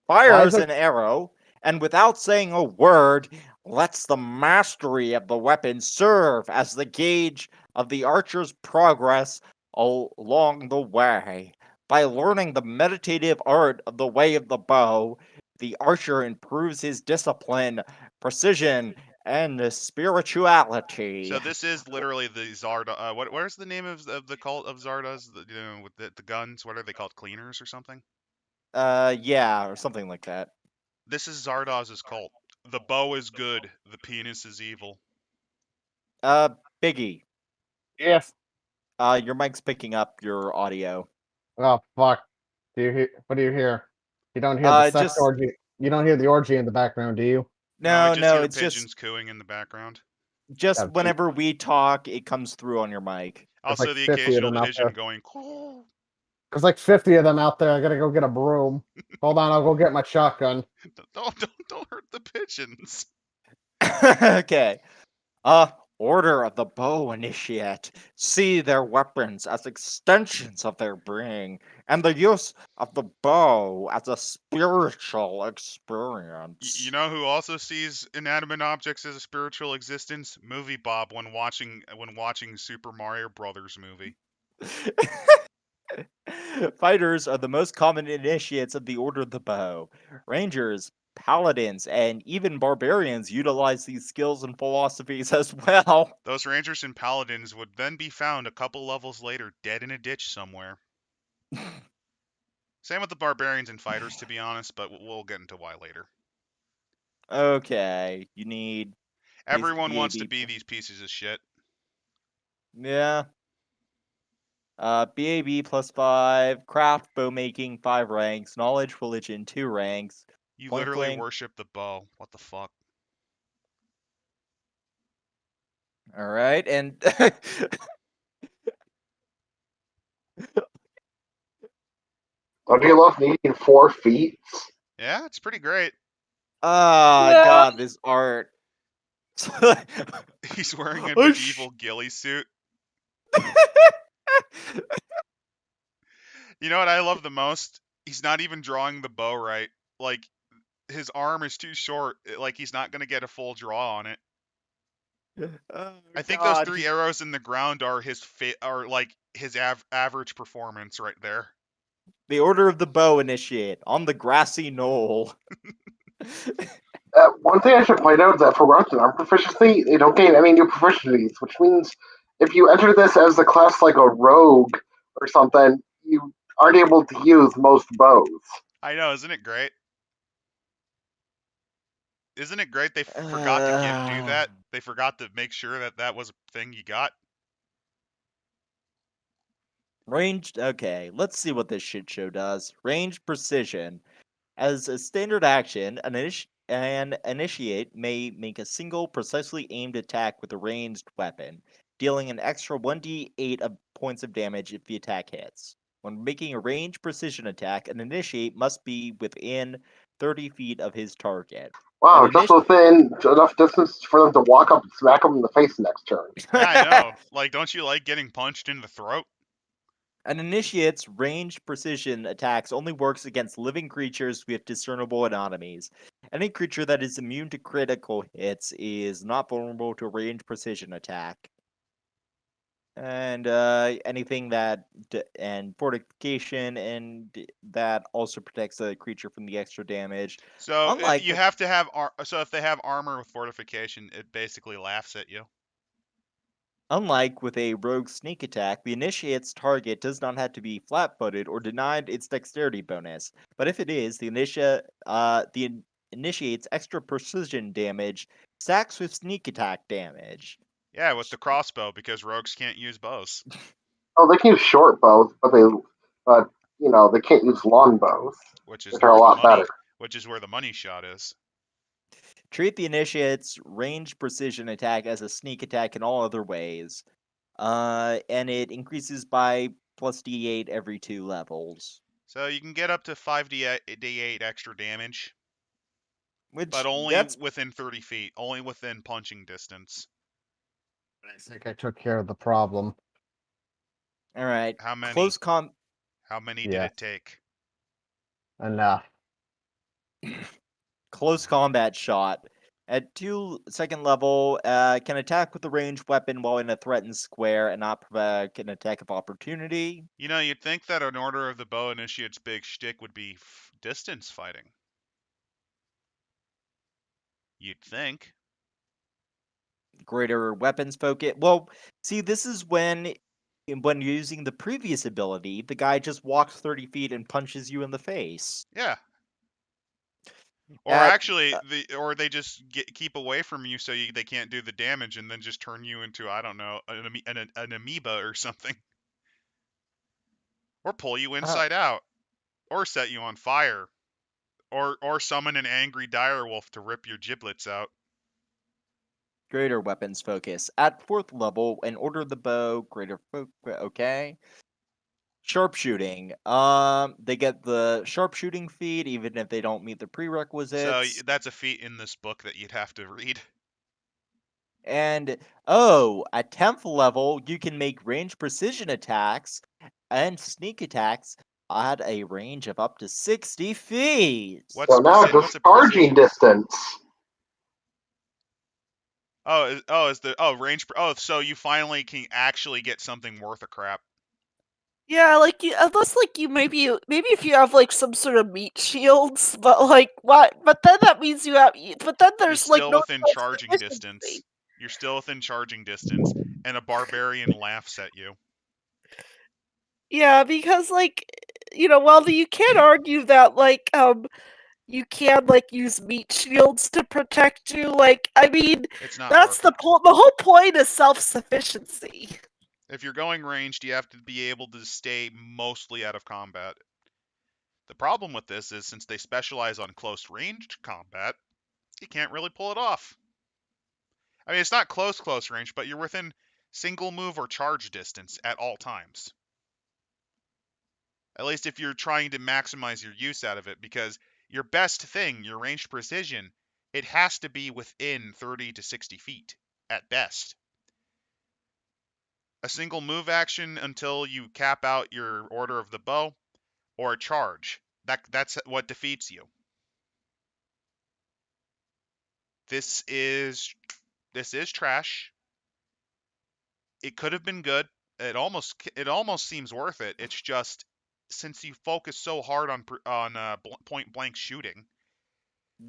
Fires it- an arrow, and without saying a word, lets the mastery of the weapon serve as the gauge of the archer's progress along the way. By learning the meditative art of the way of the bow, the archer improves his discipline, precision, and spirituality. So this is literally the Zarda. Where's the name of the cult of Zardas? With the guns. What are they called? Cleaners or something? Yeah, or something like that. This is Zardaz's cult. The bow is good. The penis is evil. Biggie, Yes. your mic's picking up your audio. Oh fuck. Do you hear? What do you hear? You don't hear the sex Just orgy. You don't hear the orgy in the background, do you? No, we just hear it's pigeons cooing in the background. just Yeah, whenever we talk, it comes through on your mic. Also, like the 50 of occasional them out pigeon there. going. "Coo." There's like 50 of them out there. I gotta go get a broom. Hold on, I'll go get my shotgun. Don't hurt the pigeons. Okay. Order of the Bow Initiate. See their weapons as extensions of their being, and the use of the bow as a spiritual experience. You know who also sees inanimate objects as a spiritual existence? Movie Bob when watching Super Mario Brothers movie. Fighters are the most common initiates of the Order of the Bow. Rangers, paladins, and even barbarians utilize these skills and philosophies as well. Those rangers and paladins would then be found a couple levels later dead in a ditch somewhere. Same with the barbarians and fighters, to be honest, but we'll get into why later. Okay, you need Everyone wants to BAB. be these pieces of shit. Yeah. BAB +5, craft, bow making 5 ranks, knowledge, religion 2 ranks. You Point literally blank. worship the bow. What the fuck? All right, and Don't you love needing 4 feet? Yeah, it's pretty great. Yeah. God, this art. He's wearing a Oh, medieval ghillie suit. You know what I love the most? He's not even drawing the bow right. Like, his arm is too short. Like, he's not going to get a full draw on it. Oh, I think those God, 3 arrows in the ground are his average performance right there. the Order of the Bow Initiate on the grassy knoll. One thing I should point out is that for rounds and arm proficiency, they don't gain any new proficiencies, which means if you enter this as a class like a rogue or something, you aren't able to use most bows. I know, isn't it great? Isn't it great they forgot to do that? They forgot to make sure that that was a thing you got. Ranged. Okay, let's see what this shit show does. Ranged precision. As a standard action, an initiate may make a single precisely aimed attack with a ranged weapon, dealing an extra 1d8 of points of damage if the attack hits. When making a ranged precision attack, an initiate must be within 30 feet of his target. Wow, An just within enough distance for them to walk up and smack them in the face next turn. Yeah, I know. Like, don't you like getting punched in the throat? An initiate's ranged precision attacks only works against living creatures with discernible anatomies. Any creature that is immune to critical hits is not vulnerable to a ranged precision attack. And anything that and fortification and that also protects the creature from the extra damage. So Unlike you have to have so if they have armor with fortification, it basically laughs at you. Unlike with a rogue sneak attack, the initiate's target does not have to be flat-footed or denied its dexterity bonus. But if it is, the initiate's extra precision damage stacks with sneak attack damage. Yeah, with the crossbow because rogues can't use bows. Oh, they can use short bows, but they can't use long bows, which is which are a where lot better. the money shot is. Treat the initiate's ranged precision attack as a sneak attack in all other ways. And it increases by plus d8 every 2 levels. So you can get up to 5d8 extra damage, Which but only that's within 30 feet, only within punching distance. I think I took care of the problem. all right. How many? How many did Yeah. it take? Enough. Close combat shot. At 2nd level, can attack with a ranged weapon while in a threatened square and not provoke an attack of opportunity. You know, you'd think that an Order of the Bow Initiate's big shtick would be distance fighting. You'd think. Greater weapons focus. Well, see, this is when using the previous ability, the guy just walks 30 feet and punches you in the face. Yeah. Or At, actually, they just keep away from you so they can't do the damage, and then just turn you into, I don't know, an amoeba or something, or pull you inside out, or set you on fire, or summon an angry direwolf to rip your giblets out. greater weapons focus. At 4th level, an Order of the Bow, greater focus. Okay. Sharpshooting. They get the sharpshooting feat even if they don't meet the So prerequisites. that's a feat in this book that you'd have to read. And at 10th level, you can make range precision attacks and sneak attacks at a range of up to 60 feet. What's So now what's just a charging precision? distance. Range. So you finally can actually get something worth a crap. Yeah, like unless you maybe if you have like some sort of meat shields, but like what? But then that means you have. But then You're there's like still no within charging distance. You're still within charging distance, and a barbarian laughs at you. Yeah, because while you can't argue that you can use meat shields to protect you. I mean, It's not that's perfect. the whole point is self-sufficiency. If you're going ranged, you have to be able to stay mostly out of combat. The problem with this is since they specialize on close ranged combat, you can't really pull it off. I mean, it's not close range, but you're within single move or charge distance at all times. At least if you're trying to maximize your use out of it, because your best thing, your ranged precision, it has to be within 30 to 60 feet at best. A single move action until you cap out your Order of the Bow, or a charge. That's what defeats you. This is trash. It could have been good. It almost seems worth it. It's just since you focus so hard on point blank shooting.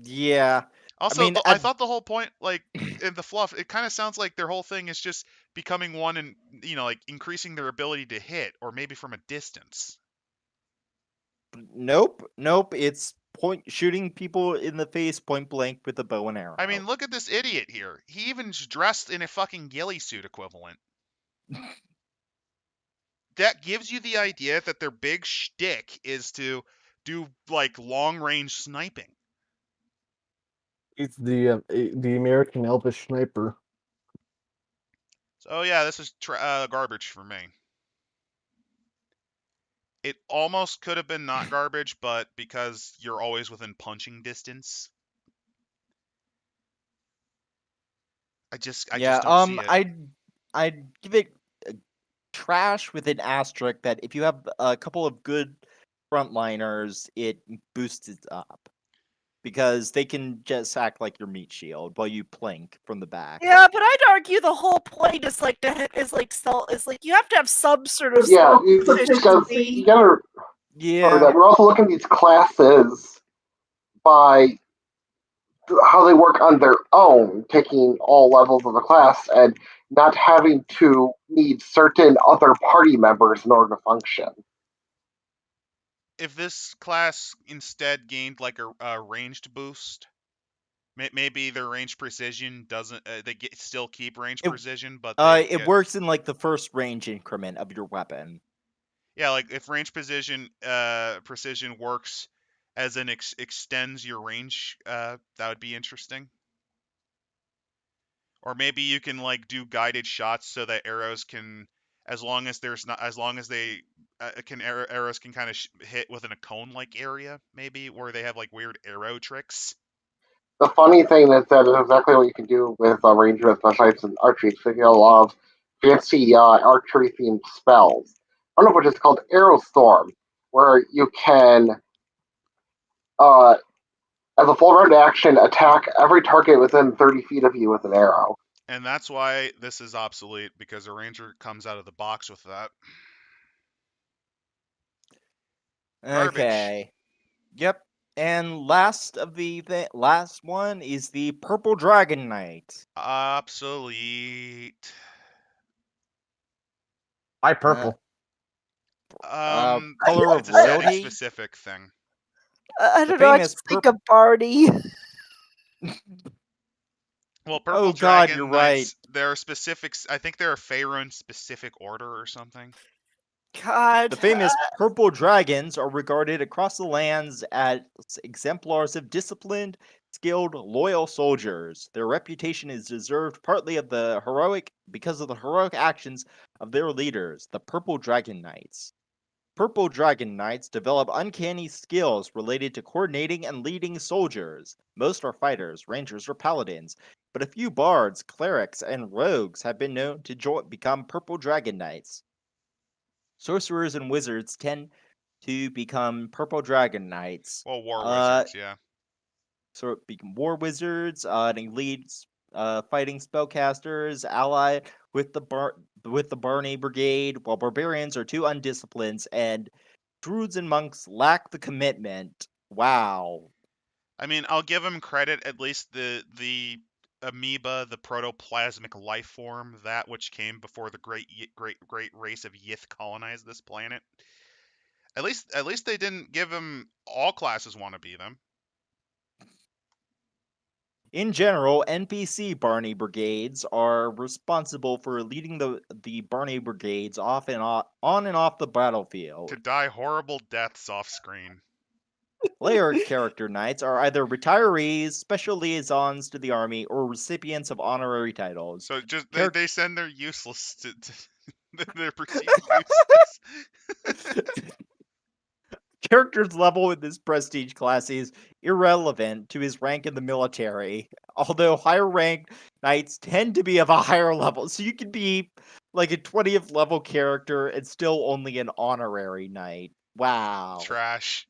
Yeah. Also, I mean, I thought the whole point, like in the fluff, it kind of sounds like their whole thing is just becoming one and like increasing their ability to hit, or maybe from a distance. nope. It's shooting people in the face point blank with a bow and arrow. I mean, look at this idiot here. He even's dressed in a fucking ghillie suit equivalent. That gives you the idea that their big shtick is to do like long range sniping. It's the American Elvish sniper. So yeah, this is garbage for me. It almost could have been not garbage, but because you're always within punching distance, I just don't see it. I'd give it trash with an asterisk that if you have a couple of good frontliners, it boosts it up. Because they can just act like your meat shield while you plink from the back. Yeah, but I'd argue the whole point is like you have to have some sort of Yeah, because you efficiency. gotta remember Yeah. that we're also looking at these classes by how they work on their own, taking all levels of the class and not having to need certain other party members in order to function. If this class instead gained like a ranged boost, maybe their range precision doesn't. Still keep range precision, but they it get, works in like the first range increment of your weapon. yeah, like if range precision works as an extends your range, that would be interesting. Or maybe you can like do guided shots so that arrows can, as long as they arrows can kind of hit within a cone like area, maybe where they have like weird arrow tricks. The funny thing is that it's exactly what you can do with range with specialized in archery. So you get a lot of fancy archery themed spells. One of which is called Arrow Storm, where you can, as a full round action, attack every target within 30 feet of you with an arrow. And that's why this is obsolete, because a ranger comes out of the box with that. Garbage. Okay. Yep. And last one is the Purple Dragon Knight. Obsolete. Why purple? Color of It's a setting royalty. specific thing. I The don't know. I famous just think of Barney. Well, Purple Oh God, Dragon you're Knights, right. there are specifics. I think they're a Faerun specific order or something. God. The famous purple dragons are regarded across the lands as exemplars of disciplined, skilled, loyal soldiers. Their reputation is deserved partly because of the heroic actions of their leaders, the Purple Dragon Knights. Purple Dragon Knights develop uncanny skills related to coordinating and leading soldiers. Most are fighters, rangers, or paladins, but a few bards, clerics, and rogues have been known to become Purple Dragon Knights. Sorcerers and wizards tend to become Purple Dragon Knights. Well, War Wizards, yeah. So become war wizards, and leads fighting spellcasters, allied with the Barney Brigade, while barbarians are too undisciplined, and druids and monks lack the commitment. Wow. I mean, I'll give them credit. At least the amoeba, the protoplasmic life form, that which came before the great race of Yith colonized this planet. At least they didn't give them all classes want to be them. In general, NPC Barney Brigades are responsible for leading the Barney Brigades on and off the battlefield. To die horrible deaths off screen. Player character knights are either retirees, special liaisons to the army, or recipients of honorary titles. So just they send their useless to they're perceived useless. Character's level in this prestige class is irrelevant to his rank in the military, although higher ranked knights tend to be of a higher level. So you could be like a 20th level character and still only an honorary knight. Wow. Trash.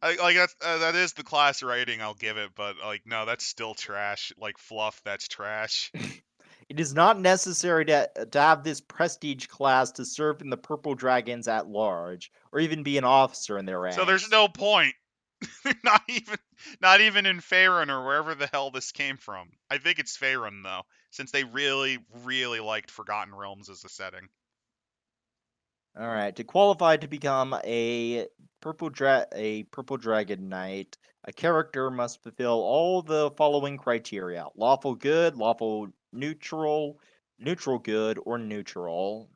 Like that is the class rating I'll give it, but like no, that's still trash. Like fluff, that's trash. It is not necessary to have this prestige class to serve in the Purple Dragons at large, or even be an officer in their ranks. So there's no point. not even in Faerun or wherever the hell this came from. I think it's Faerun though, since they really, really liked Forgotten Realms as a setting. All right, to qualify to become a purple dragon knight, a character must fulfill all the following criteria: lawful good, lawful neutral, neutral good, or neutral.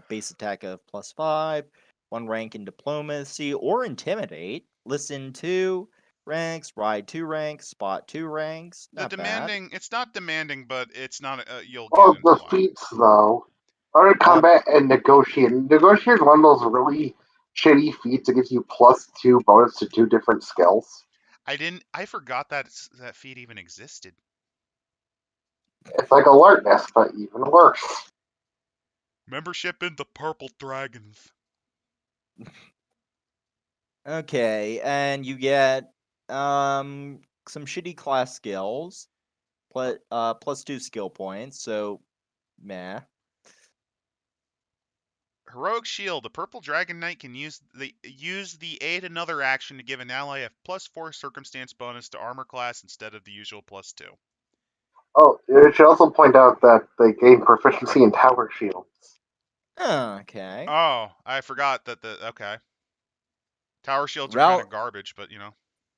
Base attack of +5, 1 rank in diplomacy or intimidate. Listen 2 ranks, ride 2 ranks, spot 2 ranks. Not bad. It's not demanding, but it's not. You'll Well, get the into why. feats, though. Order combat and negotiate. Negotiate is one of those really shitty feats that gives you +2 bonus to 2 different skills. I forgot that feat even existed. It's like alertness, but even worse. Membership in the Purple Dragons. Okay, and you get some shitty class skills, plus 2 skill points. So, meh. Heroic Shield. The Purple Dragon Knight can use the aid another action to give an ally a +4 circumstance bonus to armor class instead of the usual +2. Oh, you should also point out that they gain proficiency in tower shields. Okay. Oh, I forgot that okay. Tower shields are Rel- kind of garbage, but you know.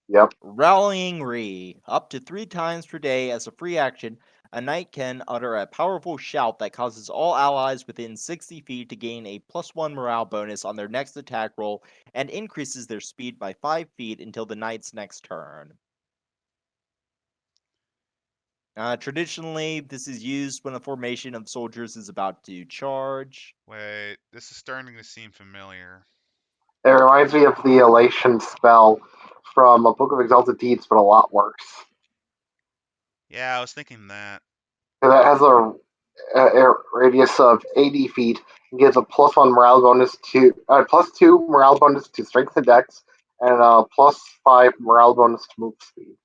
Yep. Rallying Re. Up to 3 times per day as a free action, a knight can utter a powerful shout that causes all allies within 60 feet to gain a +1 morale bonus on their next attack roll and increases their speed by 5 feet until the knight's next turn. Traditionally, this is used when a formation of soldiers is about to charge. Wait, this is starting to seem familiar. It reminds me of the elation spell from a Book of Exalted Deeds, but a lot worse. Yeah, I was thinking that. That has a radius of 80 feet and gives a +1 morale bonus to +2 morale bonus to strength and dex, and a +5 morale bonus to move speed.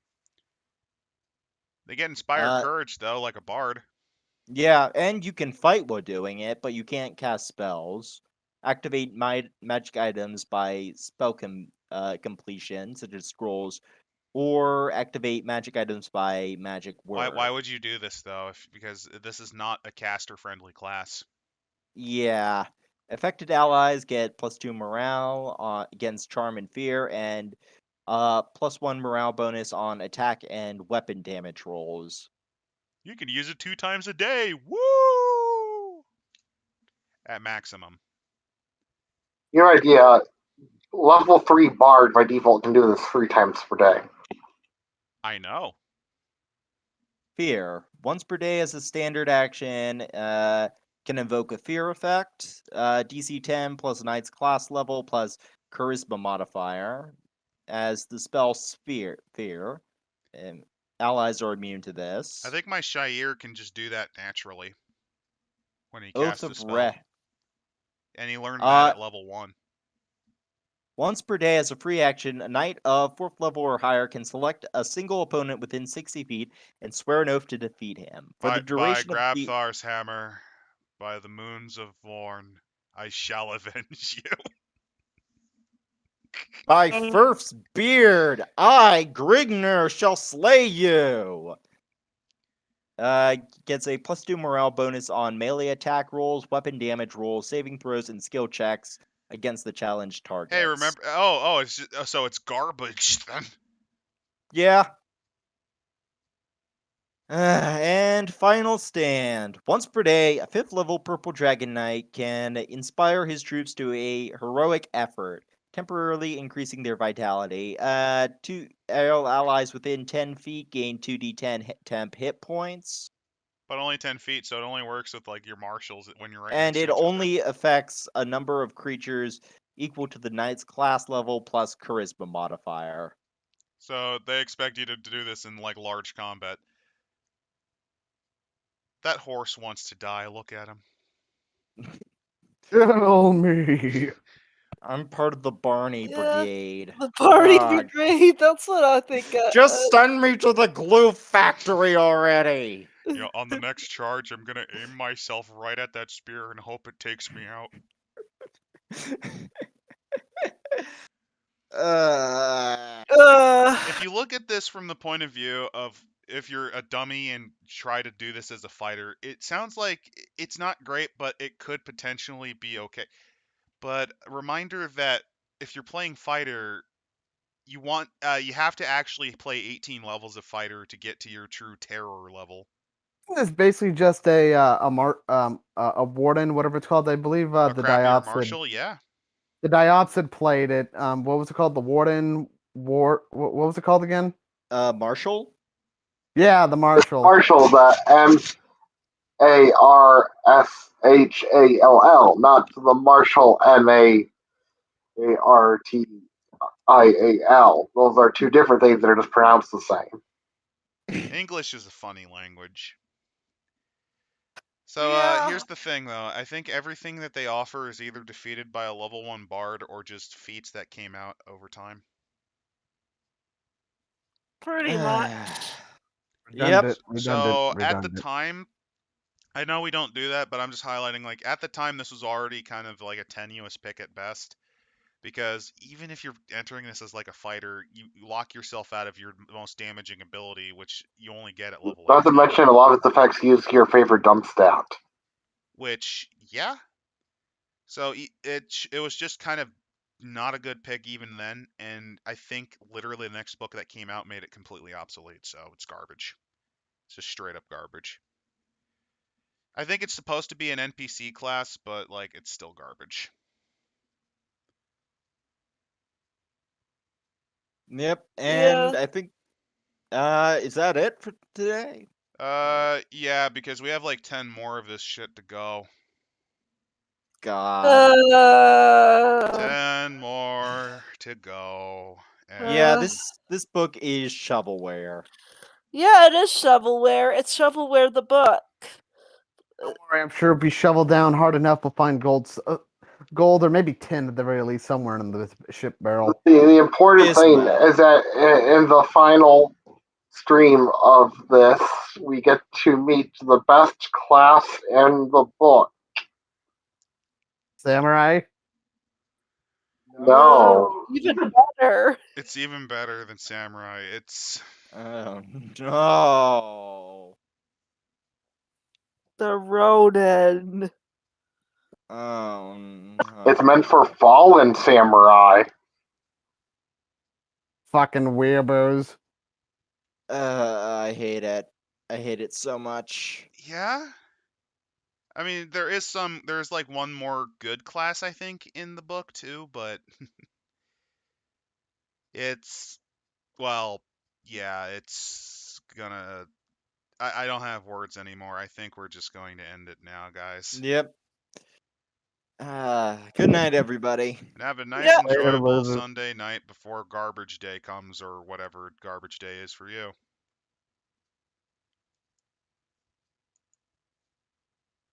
They get inspired courage though, like a bard. Yeah, and you can fight while doing it, but you can't cast spells. Activate magic items by spell completion, such as scrolls, or activate magic items by magic word. Why would you do this though? Because this is not a caster friendly class. Yeah. Affected allies get +2 morale against charm and fear, and +1 morale bonus on attack and weapon damage rolls. You can use it 2 times a day. Woo! At maximum. Your idea, level 3 bard by default can do this 3 times per day. I know. Fear. Once per day as a standard action, can invoke a fear effect. DC 10 plus knight's class level plus charisma modifier. As the spell fear. And allies are immune to this. I think my Shire can just do that naturally when he Oath casts a of spell. Re. And he learned that at level 1. Once per day as a free action, a knight of 4th level or higher can select a single opponent within 60 feet and swear an oath to defeat him. For the By duration of the Grabthar's hammer, by the moons of Vorn, I shall avenge you. By Firth's beard, I, Grigner, shall slay you. Gets a +2 morale bonus on melee attack rolls, weapon damage rolls, saving throws, and skill checks against the challenged targets. Hey, remember? Oh, it's just, so it's garbage then. Yeah. And final stand. Once per day, a 5th level Purple Dragon Knight can inspire his troops to a heroic effort, temporarily increasing their vitality. Two allies within 10 feet gain 2d10 temp hit points. But only 10 feet, so it only works with like your marshals when you're right And next to it each only affects a number of creatures equal to the knight's class level plus charisma modifier. other. So they expect you to do this in like large combat. That horse wants to die. Look at him. Kill me. I'm part of the Barney Yeah, Brigade. The party God. brigade. That's what I think. Just send me to the glue factory already. You know, on the next charge, I'm gonna aim myself right at that spear and hope it takes me out. If you look at this from the point of view of if you're a dummy and try to do this as a fighter, it sounds like it's not great, but it could potentially be okay. But a reminder that if you're playing fighter, you have to actually play 18 levels of fighter to get to your true terror level. It's basically just a warden, whatever it's called. I believe A the crappier diopsid. marshal, yeah. The diopsid played it. What was it called? The warden What was it called again? Marshall? Yeah, the marshal. Marshall, the MARSHALL, not the Marshall MARTIAL. Those are two different things that are just pronounced the same. English is a funny language. So Yeah. here's the thing, though. I think everything that they offer is either defeated by a level 1 bard or just feats that came out over time. Pretty much. Redundant, Yep. redundant, So at the redundant. time, I know we don't do that, but I'm just highlighting, like, at the time, this was already kind of like a tenuous pick at best. Because even if you're entering this as like a fighter, you lock yourself out of your most damaging ability, which you only get at level Not to 80. mention a lot of its effects use your favorite dump stat. Which, yeah. So it was just kind of not a good pick even then, and I think literally the next book that came out made it completely obsolete. So it's garbage. It's just straight up garbage. I think it's supposed to be an NPC class, but like it's still garbage. Yep. Yeah. And I think is that it for today? Yeah, because we have like 10 more of this shit to go. God. 10 more to go. Yeah, And this book is shovelware. Yeah, it is shovelware. It's shovelware the book. Don't worry, I'm sure if we shovel down hard enough, we'll find gold or maybe tin at the very least somewhere in the ship barrel. The important thing Bismuth. is that in the final stream of this, we get to meet the best class in the book. Samurai? No. Even better. it's even better than Samurai. It's Oh no. The Ronin. Oh no. It's meant for fallen samurai. Fucking weirdos. I hate it. I hate it so much. yeah. I mean, there's like one more good class I think in the book too, but it's well, yeah, it's gonna I don't have words anymore. I think we're just going to end it now, guys. Yep. Good night, everybody. And have a nice, Yeah. enjoyable Later. Sunday night before garbage day comes, or whatever garbage day is for you.